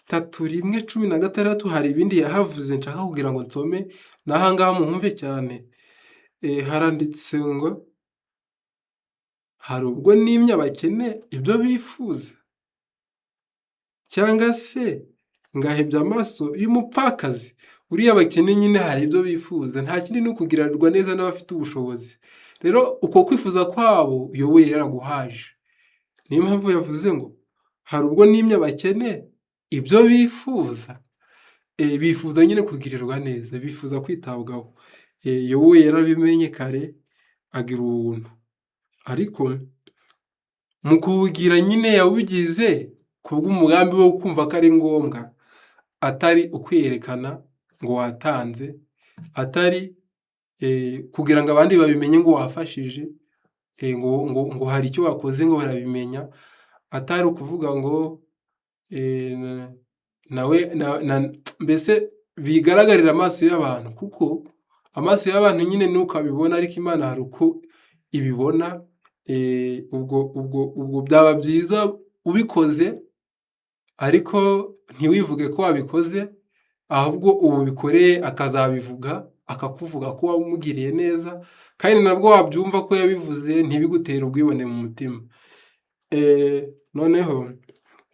A: 3:16 hari ibindi yahavuze nshaka kugira ngo nsome, n'aha ngaha muhumve cyane. Haranditse ngo hari ubwo nimye abakene ibyo bifuza, cyangwa se ngahebya amaso y'umupfakazi buriya abakene nyine hari ibyo bifuza, nta kindi ni ukugirirwa neza n'abafite ubushobozi. Rero uko kwifuza kwabo Yobu yaraguhaje. Niyo mpamvu yavuze ngo hari ubwo nimye abakene ibyo bifuza. Bifuza nyine kugirirwa neza, bifuza kwitabwaho. Yobu yarabimenye kare agira ubuntu, ariko mu kuwugira nyine yawugize kubw'umugambi wo kumva ko ari ngombwa, atari ukwiyerekana ngo watanze, atari kugira ngo abandi babimenye ngo wafashije, ngo hari icyo wakoze ngo barabimenya, atari ukuvuga ngo nawe mbese bigaragarira amaso y'abantu, kuko amaso y'abantu nyine nuko abibona, ariko Imana hari uko ibibona. Ubwo byaba byiza ubikoze ariko ntiwivuge ko wabikoze, ahubwo ubu bikoreye akazabivuga, akakuvuga ko wamugiriye neza, kandi nabwo wabyumva ko yabivuze ntibigutere ubwibone mu mutima. Noneho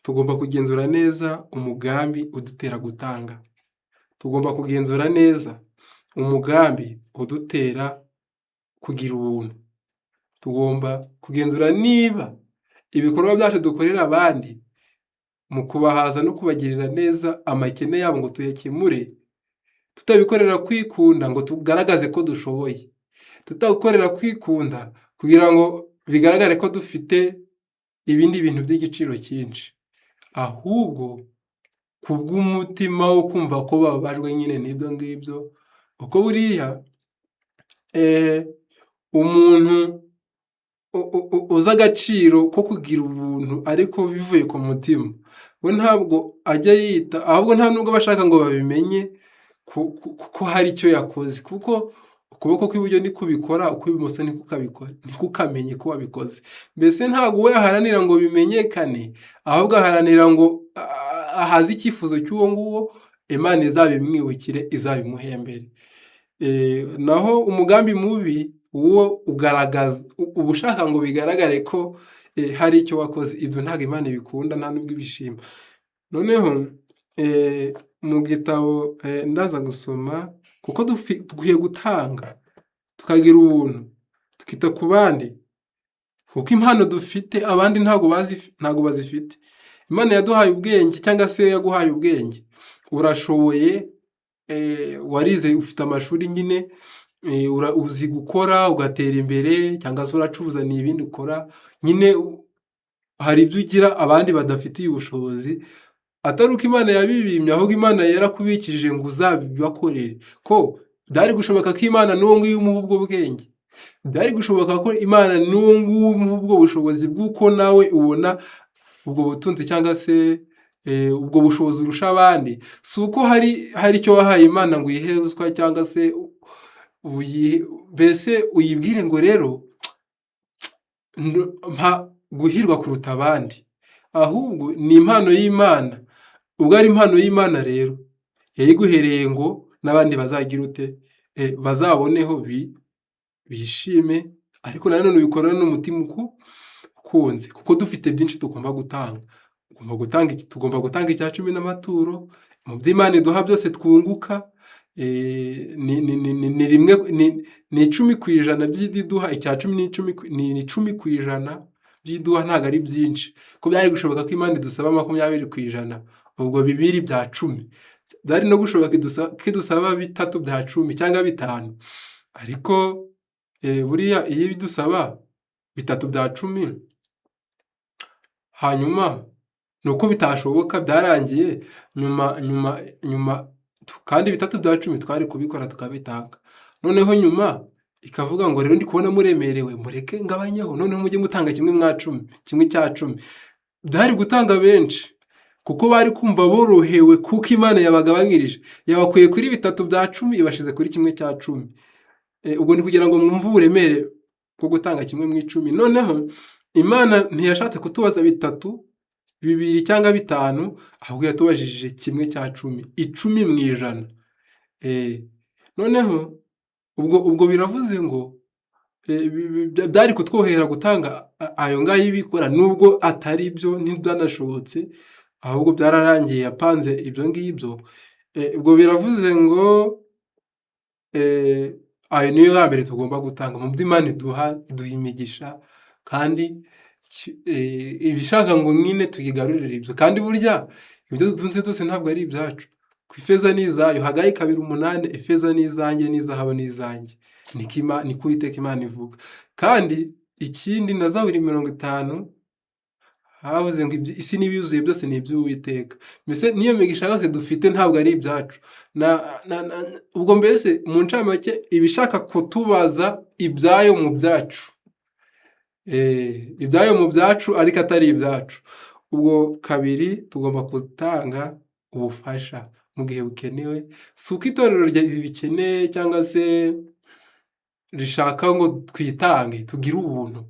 A: tugomba kugenzura neza umugambi udutera gutanga. Tugomba kugenzura neza umugambi udutera kugira ubuntu. Tugomba kugenzura niba ibikorwa byacu dukorera abandi mu kubahaza no kubagirira neza amakene yabo ngo tuyakemure, tutabikorera kwikunda ngo tugaragaze ko dushoboye, tutabikorera kwikunda kugira ngo bigaragare ko dufite ibindi bintu by'igiciro cyinshi, ahubwo kubw'umutima wo kumva ko bababajwe nyine n'ibyo ngibyo. Kuko buriya umuntu uzi agaciro ko kugira ubuntu ariko bivuye ku mutima, we ntabwo ajya yita, ahubwo nta nubwo aba ashaka ngo babimenye ko hari icyo yakoze, kuko ukuboko kw'iburyo niko ubikora, ukw'ibumoso ntikukamenye ko wabikoze. Mbese ntabwo we aharanira ngo bimenyekane, ahubwo aharanira ngo ahaze icyifuzo cy'uwo nguwo, Imana izabimwibukire, izabimuhembere. Naho umugambi mubi uwo ugaragaza, uba ushaka ngo bigaragare ko hari icyo wakoze. Ibyo ntabwo Imana ibikunda, nta nubwo ibishima. Noneho mu gitabo ndaza gusoma, kuko dukwiye gutanga tukagira ubuntu, tukita ku bandi, kuko impano dufite abandi ntabwo bazifite. Imana yaduhaye ubwenge, cyangwa se yaguhaye ubwenge, urashoboye, warize, ufite amashuri nyine, uzi gukora ugatera imbere, cyangwa se uracuruza, ni ibindi ukora nyine. Hari ibyo ugira abandi badafitiye ubushobozi, atari uko Imana yabibimye, ahubwo Imana yarakubikije ngo uzabibakorere. Ko byari gushoboka ko Imana n'uwo nguwo imuha ubwo bwenge, byari gushoboka ko Imana n'uwo nguwo imuha ubwo bushobozi bw'uko nawe ubona ubwo butunzi, cyangwa se ubwo bushobozi urusha abandi. Si uko hari icyo wahaye Imana ngo uyihe ruswa, cyangwa se mbese uyibwire ngo rero mpa guhirwa kuruta abandi, ahubwo ni impano y'Imana. Ubwo ari impano y'Imana rero yayiguhereye ngo n'abandi bazagira ute, bazaboneho bishime, ariko nanone ubikorana n'umutima ukunze, kuko dufite byinshi tugomba gutanga. Tugomba gutanga icya 10 n'amaturo mu by'Imana iduha byose twunguka. Ni 10% by'iduha, icya 10 ni 10% by'iduha, ntabwo ari byinshi. Ko byari gushoboka ko Imana idusaba 20%, ubwo 2 bya 10. Byari no gushoboka ko idusaba 3 bya 10 cyangwa 5, ariko buriya iyo idusaba 3 bya 10, hanyuma nuko bitashoboka, byarangiye nyuma, kandi 3 bya 10 twari kubikora tukabitanga. Noneho nyuma ikavuga ngo rero ndi kubona muremerewe, mureke ngabanyeho, noneho mujye mutanga 1/10. Byari gutanga benshi, kuko bari kumva borohewe, kuko Imana yabagabanyirije, yabakuye kuri 3 bya 10 ibashize kuri 1/10. Ubwo ni kugira ngo mwumve uburemere bwo gutanga 1/10. Noneho Imana ntiyashatse kutubaza 3, 2 cyangwa 5, ahubwo yatubajije 1/10, 10%. Noneho ubwo biravuze ngo byari kutwohera gutanga ayo ngayo ibikora, nubwo atari byo ntibyanashobotse, ahubwo byararangiye yapanze ibyo ngibyo. ubwo biravuze ngo ayo niyo ya mbere tugomba gutanga mu byo Imana iduha imigisha kandi ibishaka ngo nyine tuyigarurire ibyo, kandi burya ibyo dutunze byose ntabwo ari ibyacu. Ku ifeza ni izayo, Hagayi 2:8, ifeza ni izanjye n'izahabu ni izanjye, niko Uwiteka Imana ivuga. Kandi ikindi na Zaburi 50 havuze ngo isi n'ibiyuzuye byose ni iby'Uwiteka. Mbese niyo migisha yose dufite ntabwo ari ibyacu. Ubwo mbese mu ncamake ibishaka kutubaza ibyayo mu byacu, ibyayo mu byacu ariko atari ibyacu. Ubwo kabiri tugomba gutanga ubufasha mu gihe bukenewe, si uko itorero ribikeneye cyangwa se rishaka ngo twitange tugire ubuntu,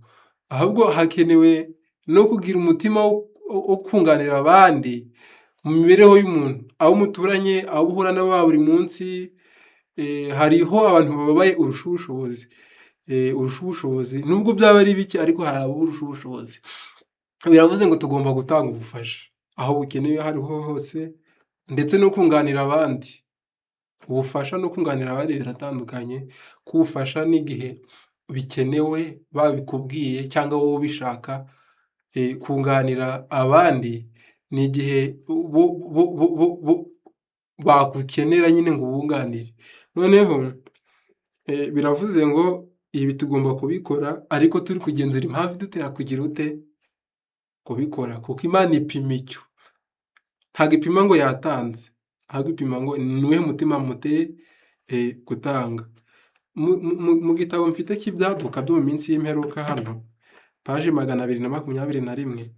A: ahubwo hakenewe no kugira umutima wo kunganira abandi mu mibereho y'umuntu, abo muturanye, abo uhura nabo ba buri munsi. Hariho abantu bababaye urusha ubushobozi, nubwo byaba ari bike ariko hari abo urusha ubushobozi. Biravuze ngo tugomba gutanga ubufasha aho bukenewe aho ariho hose, ndetse no kunganira abandi. Ubufasha no kunganira abandi biratandukanye. Kubufasha n'igihe bikenewe babikubwiye cyangwa wowe ubishaka. Kunganira abandi ni igihe bagukenera nyine ngo ubunganire. Noneho biravuze ngo ibi tugomba kubikora ariko turi kugenzura impamvu idutera kugira ute kubikora, kuko Imana ipima icyo, ntabwo ipima ngo yatanze, ahubwo ipima ngo ni uwuhe mutima muteye gutanga. Mu gitabo mfite cy'ibyaduka byo mu minsi y'imperuka, hano paje 221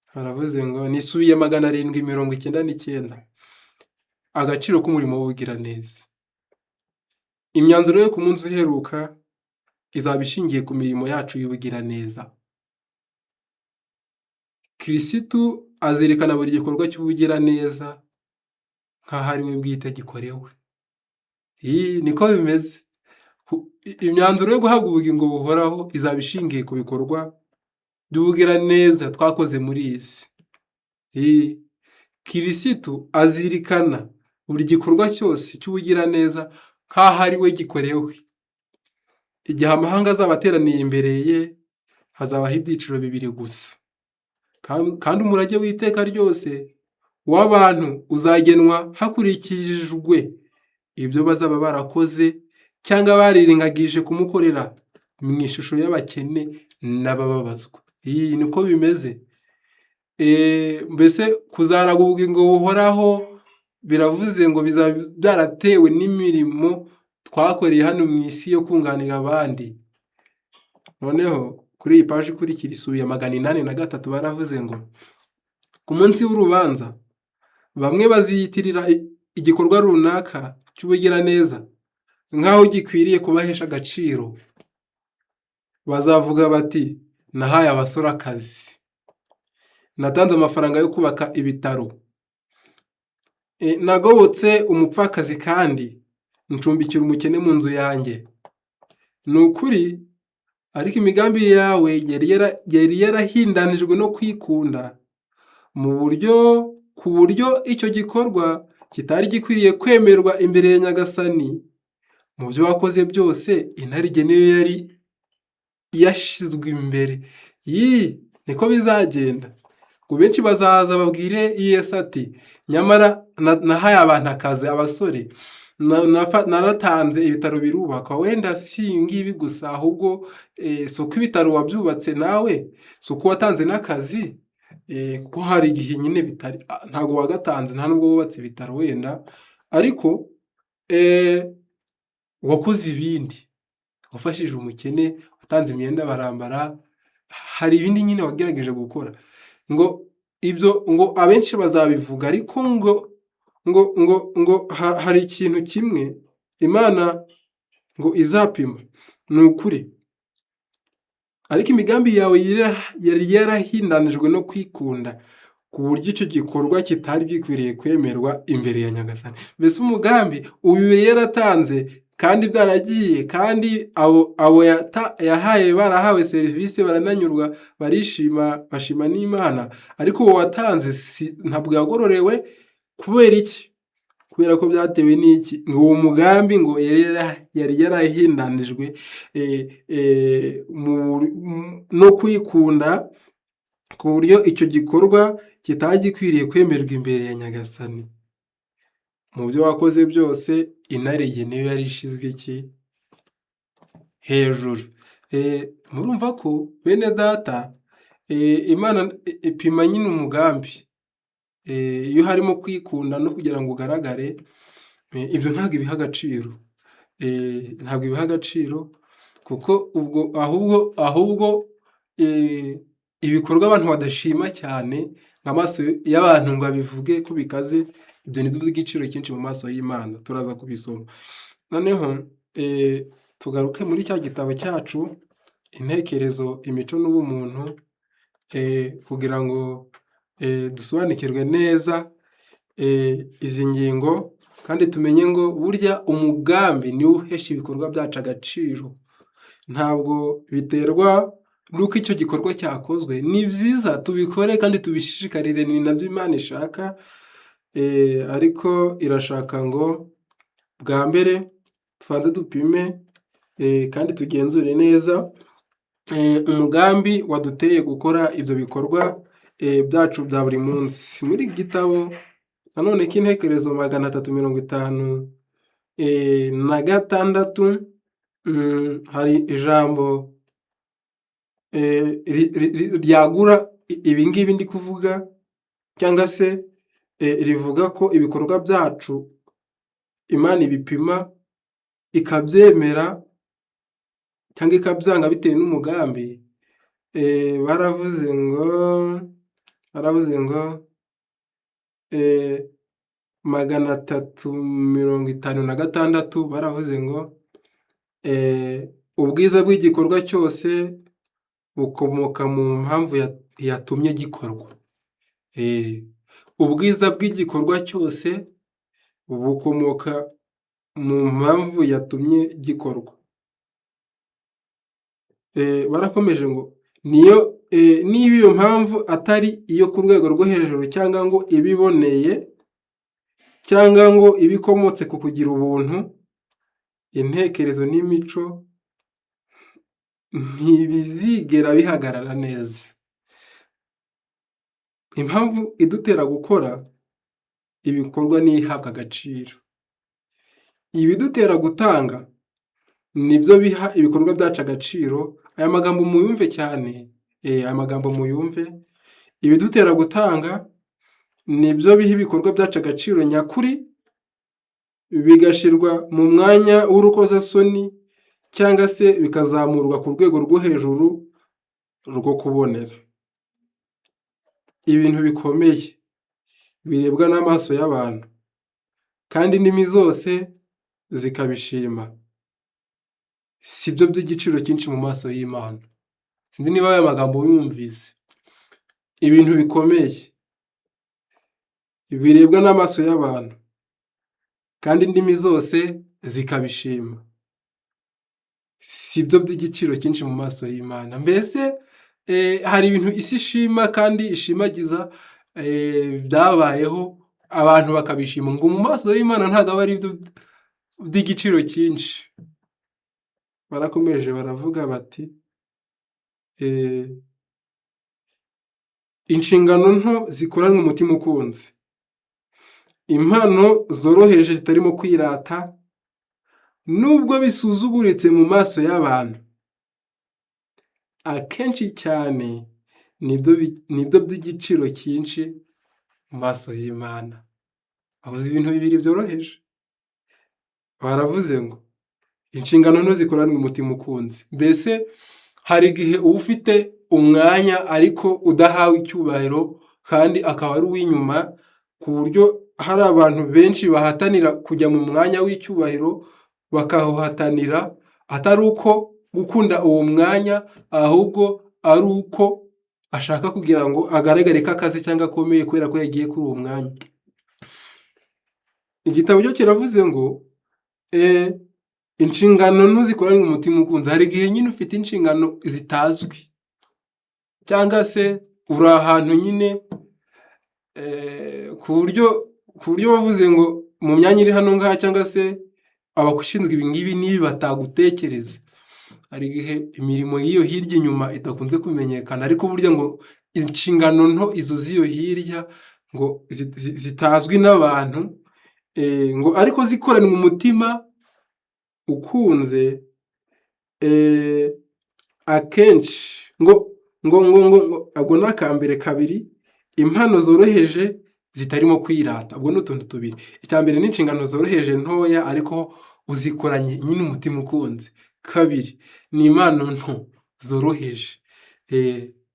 A: haravuze ngo nisubiye 799, agaciro k'umurimo w'ubugiraneza. Imyanzuro yo ku munsi uheruka izaba ishingiye ku mirimo yacu y'ubugiraneza. Kirisitu azirikana buri gikorwa cy'ubugiraneza nk'aho ari we bwite gikorewe. Niko bimeze. Imyanzuro yo guhabwa ubugingo buhoraho izaba ishingiye ku bikorwa by'ubugiraneza twakoze muri iyi si. Kirisitu azirikana buri gikorwa cyose cy'ubugiraneza nk'aho ari we gikorewe. Igihe amahanga azaba ateraniye imbere ye, hazabaho ibyiciro bibiri gusa, kandi umurage w'iteka ryose w'abantu uzagenwa hakurikijwe ibyo bazaba barakoze cyangwa barirengagije kumukorera mu ishusho y'abakene n'abababazwa. Niko bimeze. Mbese kuzaraga ubugingo buhoraho biravuze ngo bizaba byaratewe n'imirimo twakoreye hano mu isi yo kunganira abandi. Noneho kuri iyi paji ikurikira isubiye 803 baravuze ngo ku munsi w'urubanza bamwe baziyitirira igikorwa runaka cy'ubugiraneza nk'aho gikwiriye kubahesha agaciro. Bazavuga bati, nahaye abasore akazi, natanze amafaranga yo kubaka ibitaro, nagobotse umupfakazi kandi ncumbikira umukene mu nzu yanjye. Ni ukuri, ariko imigambi yawe yari yarahindanijwe no kwikunda ku buryo icyo gikorwa kitari gikwiriye kwemerwa imbere ya Nyagasani. Mu byo wakoze byose inarijye niyo yari yashizwe imbere. Niko bizagenda. Ngo benshi bazaza babwire Yesu ati, nyamara nahaye abantu akazi, abasore, naratanze ibitaro birubakwa, wenda si ngibi gusa, ahubwo si uko ibitaro wabyubatse nawe, si uko watanze n'akazi, kuko hari igihe nyine bitari, ntabwo wagatanze, nta nubwo wubatse ibitaro wenda, ariko wakoze ibindi, wafashije umukene, watanze imyenda barambara, hari ibindi nyine wagerageje gukora. Ngo ibyo ngo abenshi bazabivuga, ariko ngo hari ikintu kimwe Imana ngo izapima, ni ukuri. Ariko imigambi yawe yari yarahindanijwe no kwikunda ku buryo icyo gikorwa kitari gikwiriye kwemerwa imbere ya Nyagasani. Mbese umugambi uyu yari yaratanze kandi byaragiye, kandi abo yahaye barahawe serivisi, barananyurwa, barishima, bashima n'Imana. Ariko uwo watanze ntabwo yagororewe. Kubera iki? kubera ko byatewe n'iki? Ngo uwo mugambi ngo yari yarahindanijwe no kwikunda, ku buryo icyo gikorwa kitari gikwiriye kwemerwa imbere ya Nyagasani. Mu byo wakoze byose inarijye niyo yari ishizwe iki? Hejuru. Murumva ko bene data, Imana ipima nyine umugambi. Iyo harimo kwikunda no kugira ngo ugaragare, ibyo ntabwo ibiha agaciro. Ntabwo ibiha agaciro, kuko ubwo ahubwo ibikorwa abantu badashima cyane nk'amaso y'abantu ngo abivuge ko bikaze, ibyo ni by'igiciro cyinshi mu maso y'Imana. Turaza kubisoma. Noneho tugaruke muri cya gitabo cyacu Intekerezo, Imico n'Ubumuntu, kugira ngo dusobanukirwe neza izi ngingo, kandi tumenye ngo burya umugambi niwo uhesha ibikorwa byacu agaciro. Ntabwo biterwa n'uko icyo gikorwa cyakozwe. Ni byiza tubikore kandi tubishishikarire, ni nabyo Imana ishaka, ariko irashaka ngo bwa mbere tubanze dupime kandi tugenzure neza umugambi waduteye gukora ibyo bikorwa byacu bya buri munsi. Muri iki gitabo nanone k'Intekerezo 356 hari ijambo ryagura ibi ngibi ndi kuvuga, cyangwa se rivuga ko ibikorwa byacu Imana ibipima ikabyemera cyangwa ikabyanga bitewe n'umugambi. Baravuze ngo 356 baravuze ngo ubwiza bw'igikorwa cyose bukomoka mu mpamvu yatumye gikorwa. Ubwiza bw'igikorwa cyose bukomoka mu mpamvu yatumye gikorwa. Barakomeje ngo niba iyo mpamvu atari iyo ku rwego rwo hejuru, cyangwa ngo ibiboneye, cyangwa ngo ibikomotse ku kugira ubuntu, intekerezo n'imico ntibizigera bihagarara neza. Impamvu idutera gukora ibikorwa n'ihabwa agaciro. Ibidutera gutanga nibyo biha ibikorwa byacu agaciro. Aya magambo muyumve cyane, aya magambo muyumve. Ibidutera gutanga nibyo biha ibikorwa byacu agaciro nyakuri, bigashyirwa mu mwanya w'urukozasoni, cyangwa se bikazamurwa ku rwego rwo hejuru rwo kubonera. Ibintu bikomeye birebwa n'amaso y'abantu, kandi indimi zose zikabishima, si byo by'igiciro cyinshi mu maso y'Imana. Sinzi niba aya magambo yumvise. Ibintu bikomeye birebwa n'amaso y'abantu, kandi indimi zose zikabishima, si byo by'igiciro cyinshi mu maso y'Imana. Mbese hari ibintu isi ishima kandi ishimagiza byabayeho, abantu bakabishima, ngo mu maso y'Imana ntabwo aba ari byo by'igiciro cyinshi. Barakomeje baravuga bati inshingano nto zikoranwe umutima ukunze, impano zoroheje zitarimo kwirata, nubwo bisuzuguritse mu maso y'abantu, akenshi cyane nibyo by'igiciro cyinshi mu maso y'Imana. Bavuze ibintu bibiri byoroheje. Baravuze ngo inshingano nto zikoranwe umutima ukunze. Mbese hari igihe uba ufite umwanya ariko udahawe icyubahiro, kandi akaba ari uw'inyuma, ku buryo hari abantu benshi bahatanira kujya mu mwanya w'icyubahiro, bakawuhatanira atari uko gukunda uwo mwanya, ahubwo ari uko ashaka kugira ngo agaragare ko akaze cyangwa akomeye kubera ko yagiye kuri uwo mwanya. Igitabo cyo kiravuze ngo inshingano nto zikoranywe umutima ukunze. Hari igihe nyine ufite inshingano zitazwi, cyangwa se uri ahantu nyine ku buryo bavuze ngo mu myanya iri hano ngaha cyangwa se abashinzwe ibi ngibi nibi batagutekereza, hari igihe imirimo y'iyo hirya inyuma idakunze kumenyekana, ariko burya ngo inshingano nto izo z'iyo hirya ngo zitazwi n'abantu, ngo ariko zikoranwe umutima ukunze, akenshi ngo ubwo ni akambere. Kabiri, impano zoroheje zitarimo kwirata. Ubwo ni utuntu tubiri. Icya mbere ni inshingano zoroheje ntoya ariko uzikoranye nyine umutima ukunze. Kabiri, ni impano nto zoroheje,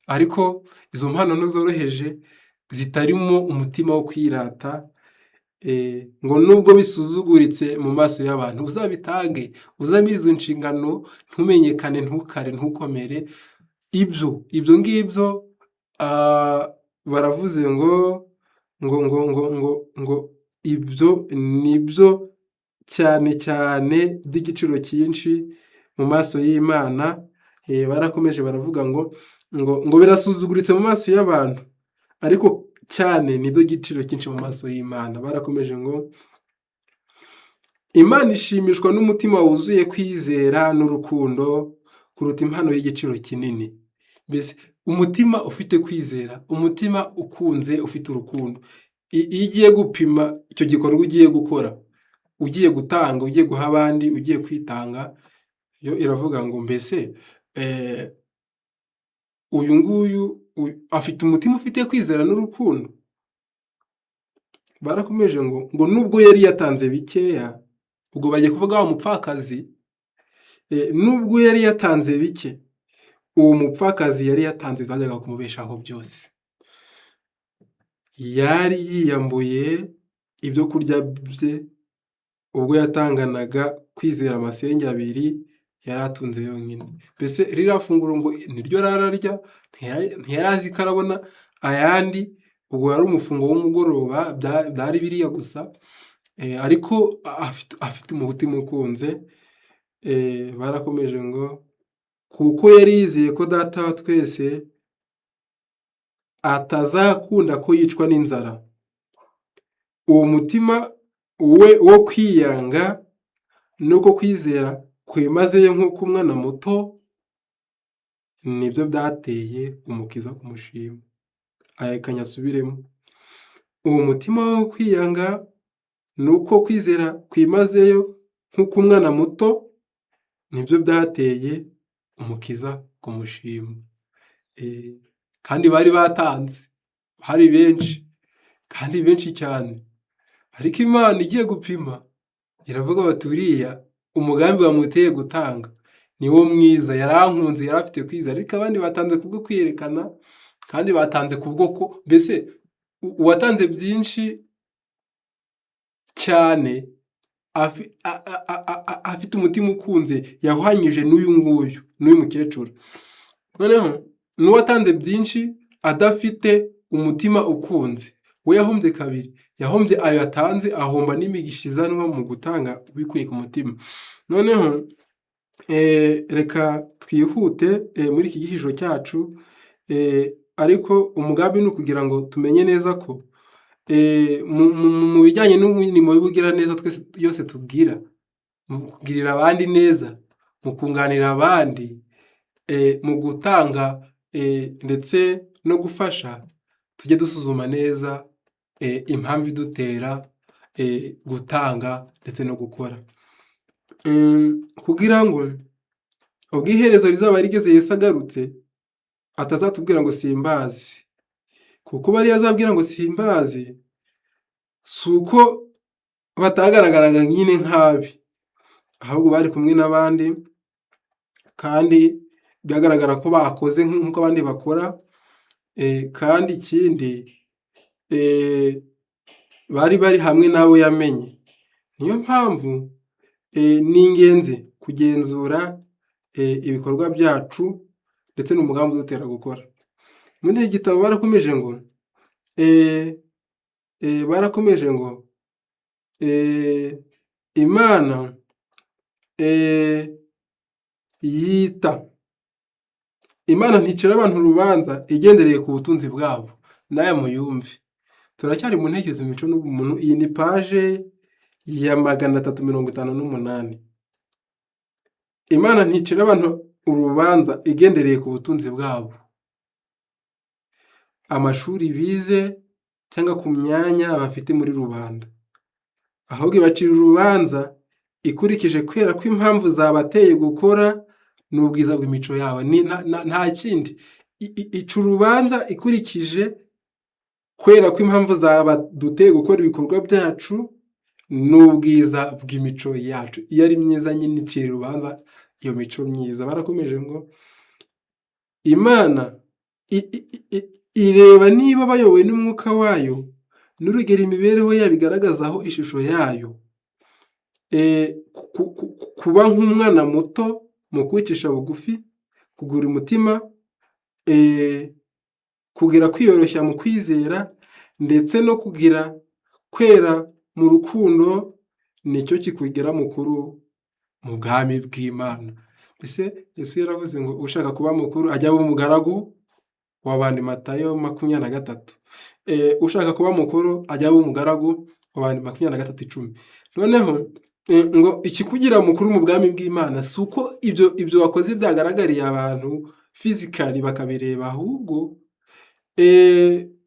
A: ariko izo mpano nto zoroheje zitarimo umutima wo kwirata, ngo nubwo bisuzuguritse mu maso y'abantu uzabitange, uzamire izo nshingano, ntumenyekane, ntukare, ntukomere. Ibyo ngibyo baravuze ngo ibyo nibyo cyane cyane by'igiciro cyinshi mu maso y'Imana. Barakomeje baravuga ngo birasuzuguritse mu maso y'abantu, ariko cyane nibyo giciro cyinshi mu maso y'Imana. Barakomeje ngo Imana ishimishwa n'umutima wuzuye kwizera n'urukundo kuruta impano y'igiciro kinini. Mbese umutima ufite kwizera, umutima ukunze, ufite urukundo, iyo ugiye gupima icyo gikorwa ugiye gukora, ugiye gutanga, ugiye guha abandi, ugiye kwitanga, yo iravuga ngo mbese uyu nguyu afite umutima ufite kwizera n'urukundo. Barakomeje ngo nubwo yari yatanze bikeya, ubwo bagiye kuvuga wa mupfakazi, nubwo yari yatanze bike, uwo mupfakazi yari yatanze zajyaga kumubeshaho byose. Yari yiyambuye ibyo kurya bye ubwo yatanganaga kwizera amasenge 2 yari atunze yonyine. Mbese ririya funguro ngo niryo rararya, ntiyari azi ko arabona ayandi, ubwo wari umufungo w'umugoroba, byari biriya gusa, ariko afite umutima ukunze. Barakomeje ngo kuko yari yizeye ko Data wa twese atazakunda ko yicwa n'inzara. Uwo mutima we wo kwiyanga no kwizera kwimazeyo nk'uko umwana muto, nibyo byateye Umukiza kumushima. Reka nyasubiremo. Uwo mutima wo kwiyanga nuko kwizera kwimazeyo nk'uko umwana muto, nibyo byateye Umukiza kumushima. Kandi bari batanze, hari benshi, kandi benshi cyane, ariko Imana igiye gupima iravuga bati uriya umugambi wamuteye gutanga niwo mwiza, yarankunze, yari afite kwizera. Ariko abandi batanze kubwo kwiyerekana, kandi batanze kubwo ko mbese uwatanze byinshi cyane afite umutima ukunze, yahwanyije n'uyu nguyu, n'uyu mukecuru. Noneho n'uwatanze byinshi adafite umutima ukunze, we yahombye kabiri. Yahombye ayo yatanze, ahomba n'imigisha izanwa mu gutanga bikuye ku mutima. Noneho reka twihute muri iki gihisho cyacu, ariko umugambi ni ukugira ngo tumenye neza ko mu bijyanye n'umurimo w'ubugiraneza twese yose tubwira, mu kugirira abandi neza, mu kunganira abandi, mu gutanga ndetse no gufasha, tujye dusuzuma neza impamvu idutera gutanga ndetse no gukora, kugira ngo ubwo iherezo rizaba rigeze Yesu agarutse atazatubwira ngo simbazi. Kuko bariya azabwira ngo simbazi, si uko batagaragaraga nyine nk'abi, ahubwo bari kumwe n'abandi, kandi byagaragara ko bakoze nk'uko abandi bakora, kandi ikindi bari hamwe n'abo yamenye. Niyo mpamvu ni ingenzi kugenzura ibikorwa byacu ndetse n'umugambi udutera gukora. Muri iki gitabo barakomeje ngo Imana Imana nticira abantu urubanza igendereye ku butunzi bwabo. N'aya muyumve. Turacyari mu ntekerezo, imico n'ubumuntu. Iyi ni paje ya 358. Imana nticira abantu urubanza igendereye ku butunzi bwabo, amashuri bize cyangwa ku myanya bafite muri rubanda, ahubwo ibacira urubanza ikurikije kwera ko impamvu zabateye gukora n'ubwiza bw'imico yabo. Nta kindi, ica urubanza ikurikije kwera ko impamvu zabaduteye gukora ibikorwa byacu n'ubwiza bw'imico yacu. Iyo ari myiza nyine icira urubanza iyo mico myiza. Barakomeje ngo Imana ireba niba bayobowe n'umwuka wayo n'urugero imibereho yabo igaragazaho ishusho yayo. Kuba nk'umwana muto mu kwicisha bugufi, kugura umutima, kugira kwiyoroshya mu kwizera, ndetse no kugira kwera mu rukundo, nicyo kikugira mukuru mu bwami bw'Imana. Mbese Yesu yaravuze ngo ushaka kuba mukuru ajya aba umugaragu w'abandi, Matayo 23. Ushaka kuba mukuru ajya aba umugaragu w'abandi, 23:10. Noneho ngo ikikugira mukuru mu bwami bw'Imana si uko ibyo wakoze byagaragariye abantu physically bakabireba, ahubwo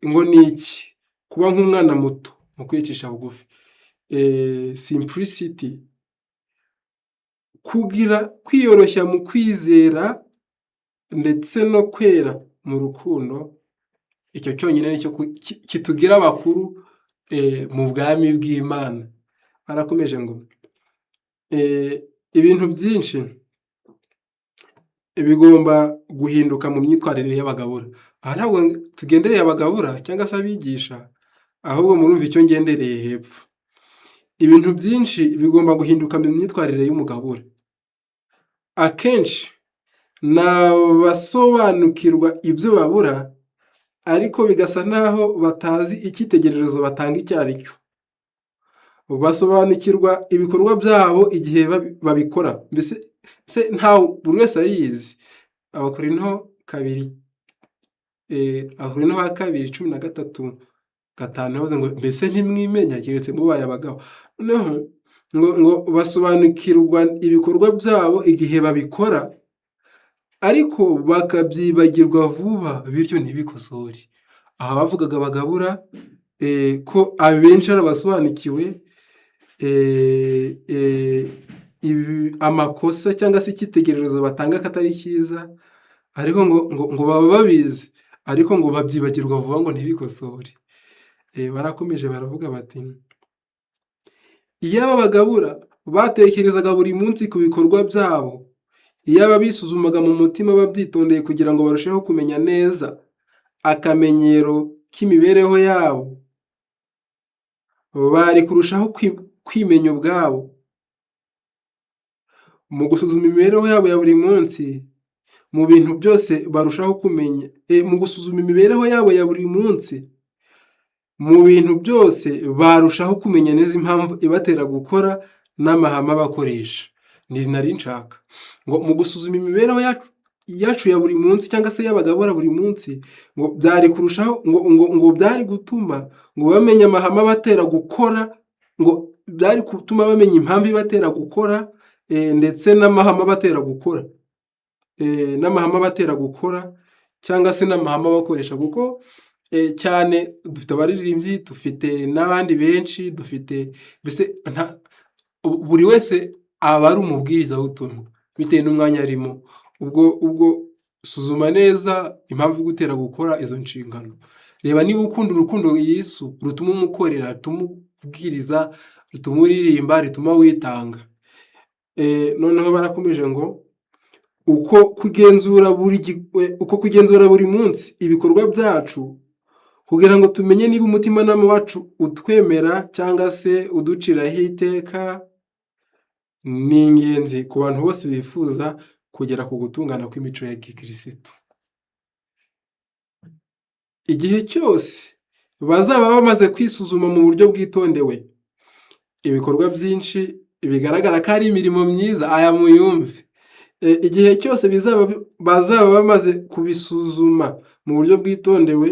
A: ngo ni iki? Kuba nk'umwana muto mu kwicisha bugufi, simplicity, kugira kwiyoroshya mu kwizera ndetse no kwera mu rukundo. Icyo cyonyine nicyo kitugira abakuru mu bwami bw'Imana. Barakomeje ngo ibintu byinshi bigomba guhinduka mu myitwarire y'abagabura. Aha ntabwo tugendereye abagabura cyangwa se abigisha, ahubwo murumva icyo ngendereye hepfo. Ibintu byinshi bigomba guhinduka mu myitwarire y'umugabura. Akenshi ni abasobanukirwa ibyo babura, ariko bigasa naho batazi icyitegererezo batanga icyo ari cyo. Basobanukirwa ibikorwa byabo igihe babikora. Mbese buri wese ariyizi. Abakorinto 2:13-5 yavuze ngo mbese ntimwimenya keretse mubaye abagabo. Noneho ngo basobanukirwa ibikorwa byabo igihe babikora, ariko bakabyibagirwa vuba, bityo ntibikosore. Aha bavugaga abagabura ko abenshi ari abasobanukiwe amakosa cyangwa se icyitegererezo batanga katari cyiza, ariko ngo baba babizi, ariko ngo babyibagirwa vuba ngo ntibikosore. Barakomeje baravuga bati iyo aba bagabura batekerezaga buri munsi ku bikorwa byabo, iyo aba bisuzumaga mu mutima babyitondeye kugira ngo barusheho kumenya neza akamenyero k'imibereho yabo, bari kurushaho kwimenya ubwabo. Mu gusuzuma imibereho yabo ya buri munsi, mu bintu byose barushaho kumenya, mu gusuzuma imibereho yabo ya buri munsi, mu bintu byose barushaho kumenya neza impamvu ibatera gukora n'amahame bakoresha. Nari nshaka ngo mu gusuzuma imibereho yacu ya buri munsi cyangwa se y'abagabura buri munsi, ngo byari kurushaho ngo byari gutuma ngo bamenya amahame abatera gukora, ngo byari gutuma bamenya impamvu ibatera gukora, ndetse n'amahame abatera gukora, cyangwa se n'amahame bakoresha. Kuko cyane dufite abaririmbyi, dufite n'abandi benshi, dufite mbese buri wese aba ari umubwirizabutumwa bitewe n'umwanya arimo. Ubwo suzuma neza impamvu igutera gukora izo nshingano. Reba niba ukunda urukundo Yesu rutuma umukorera, rutuma ubwiriza, rutuma uririmba, rutuma witanga. Noneho barakomeje ngo uko kugenzura buri munsi ibikorwa byacu, kugira ngo tumenye niba umutimanama wacu utwemera cyangwa se uduciraho iteka, ni ingenzi ku bantu bose bifuza kugera ku gutungana kw'imico ya gikirisitu. Igihe cyose bazaba bamaze kwisuzuma mu buryo bwitondewe, ibikorwa byinshi bigaragara ko ari imirimo myiza, aya muyumve. Igihe cyose bazaba bamaze kubisuzuma mu buryo bwitondewe,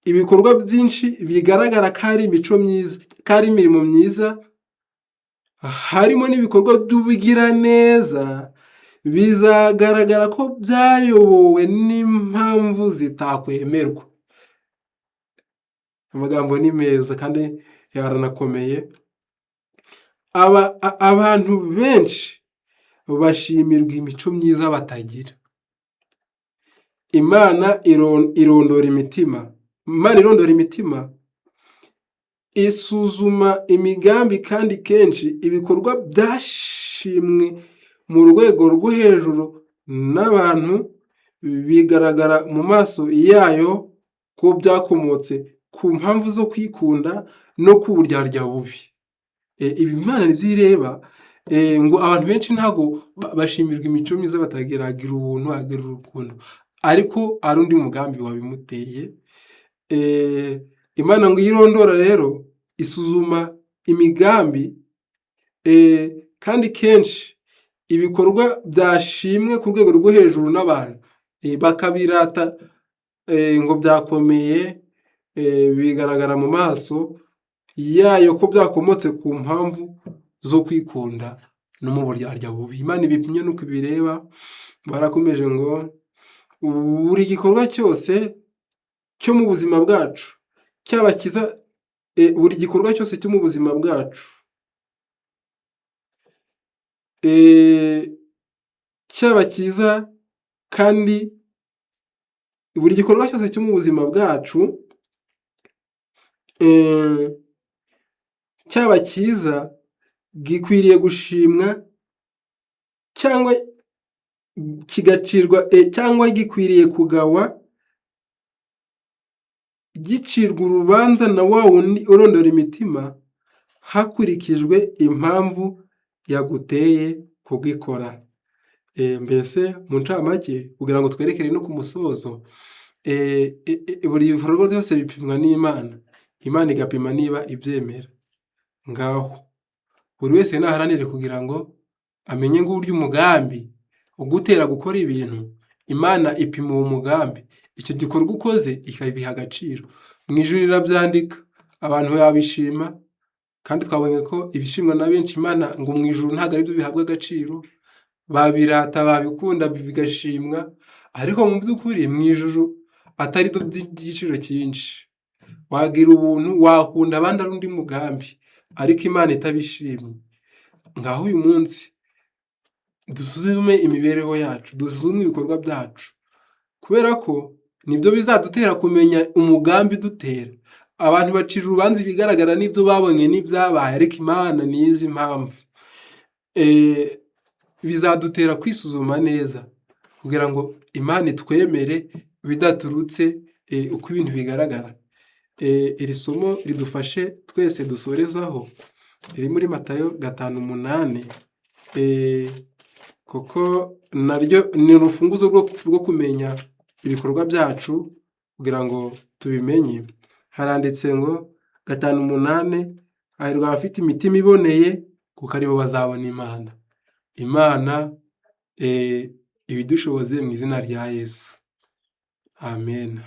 A: ibikorwa byinshi bigaragara ko ari imico myiza, ko ari imirimo myiza, harimo n'ibikorwa by'ubugiraneza, bizagaragara ko byayobowe n'impamvu zitakwemerwa. Amagambo ni meza kandi yaranakomeye. Abantu benshi bashimirwa imico myiza batagira. Imana irondora imitima. Imana irondora imitima, isuzuma imigambi, kandi kenshi ibikorwa byashimwe mu rwego rwo hejuru n'abantu bigaragara mu maso yayo ko byakomotse ku mpamvu zo kwikunda no ku buryarya bubi. Ibi Imana nivyo ireba, ngo abantu benshi ntago bashimirwa imico myiza batagira, agira ubuntu, agira urukundo, ariko ari undi mugambi wabimuteye. Imana ngo yirondora rero isuzuma imigambi, kandi kenshi ibikorwa byashimwe ku rwego rwo hejuru n'abantu bakabirata, ngo byakomeye, bigaragara mu maso yayo ko byakomotse ku mpamvu zo kwikunda no mu buryarya bubi. Imana ibipimye nuko ibireba. Barakomeje ngo buri gikorwa cyose cyo mu buzima bwacu cyabakiza, buri gikorwa cyose cyo mu buzima bwacu cyaba cyiza, kandi buri gikorwa cyose cyo mu buzima bwacu cyaba cyiza gikwiriye gushimwa cyangwa kigacirwa, cyangwa gikwiriye kugawa, gicirwa urubanza na wa wundi urondora imitima hakurikijwe impamvu yaguteye kugikora. Mbese mu ncamake, kugira ngo twerekere no ku musozo, buri bikorwa byose bipimwa n'Imana, Imana igapima niba ibyemera. Ngaho buri wese naharanire kugira ngo amenye ngo uburyo umugambi ugutera gukora ibintu, Imana ipima uwo mugambi, icyo gikorwa ukoze ikabiha agaciro. Mu ijuru irabyandika, abantu babishima, kandi twabonye ko ibishimwa na benshi Imana ngo mu ijuru ntabwo ari byo bihabwa agaciro, babirata, babikunda, bigashimwa, ariko mu by'ukuri mu ijuru atari byo by'igiciro cyinshi. Wagira ubuntu, wakunda abandi ari undi mugambi, ariko Imana itabishimye. Ngaho uyu munsi dusuzume imibereho yacu, dusuzume ibikorwa byacu, kubera ko nibyo bizadutera kumenya umugambi dutera. Abantu bacira urubanza ibigaragara n'ibyo babonye n'ibyabaye, ariko Imana nizi impamvu. Bizadutera kwisuzuma neza kugira ngo Imana itwemere bidaturutse uko ibintu bigaragara. Iri somo ridufashe twese dusorezaho riri muri Matayo 5:8, kuko naryo ni urufunguzo rwo kumenya ibikorwa byacu kugira ngo tubimenye. Haranditse ngo 5:8, hahirwa abafite imitima iboneye kuko aribo bazabona Imana. Imana ibidushoboze mu izina rya Yesu. Amen.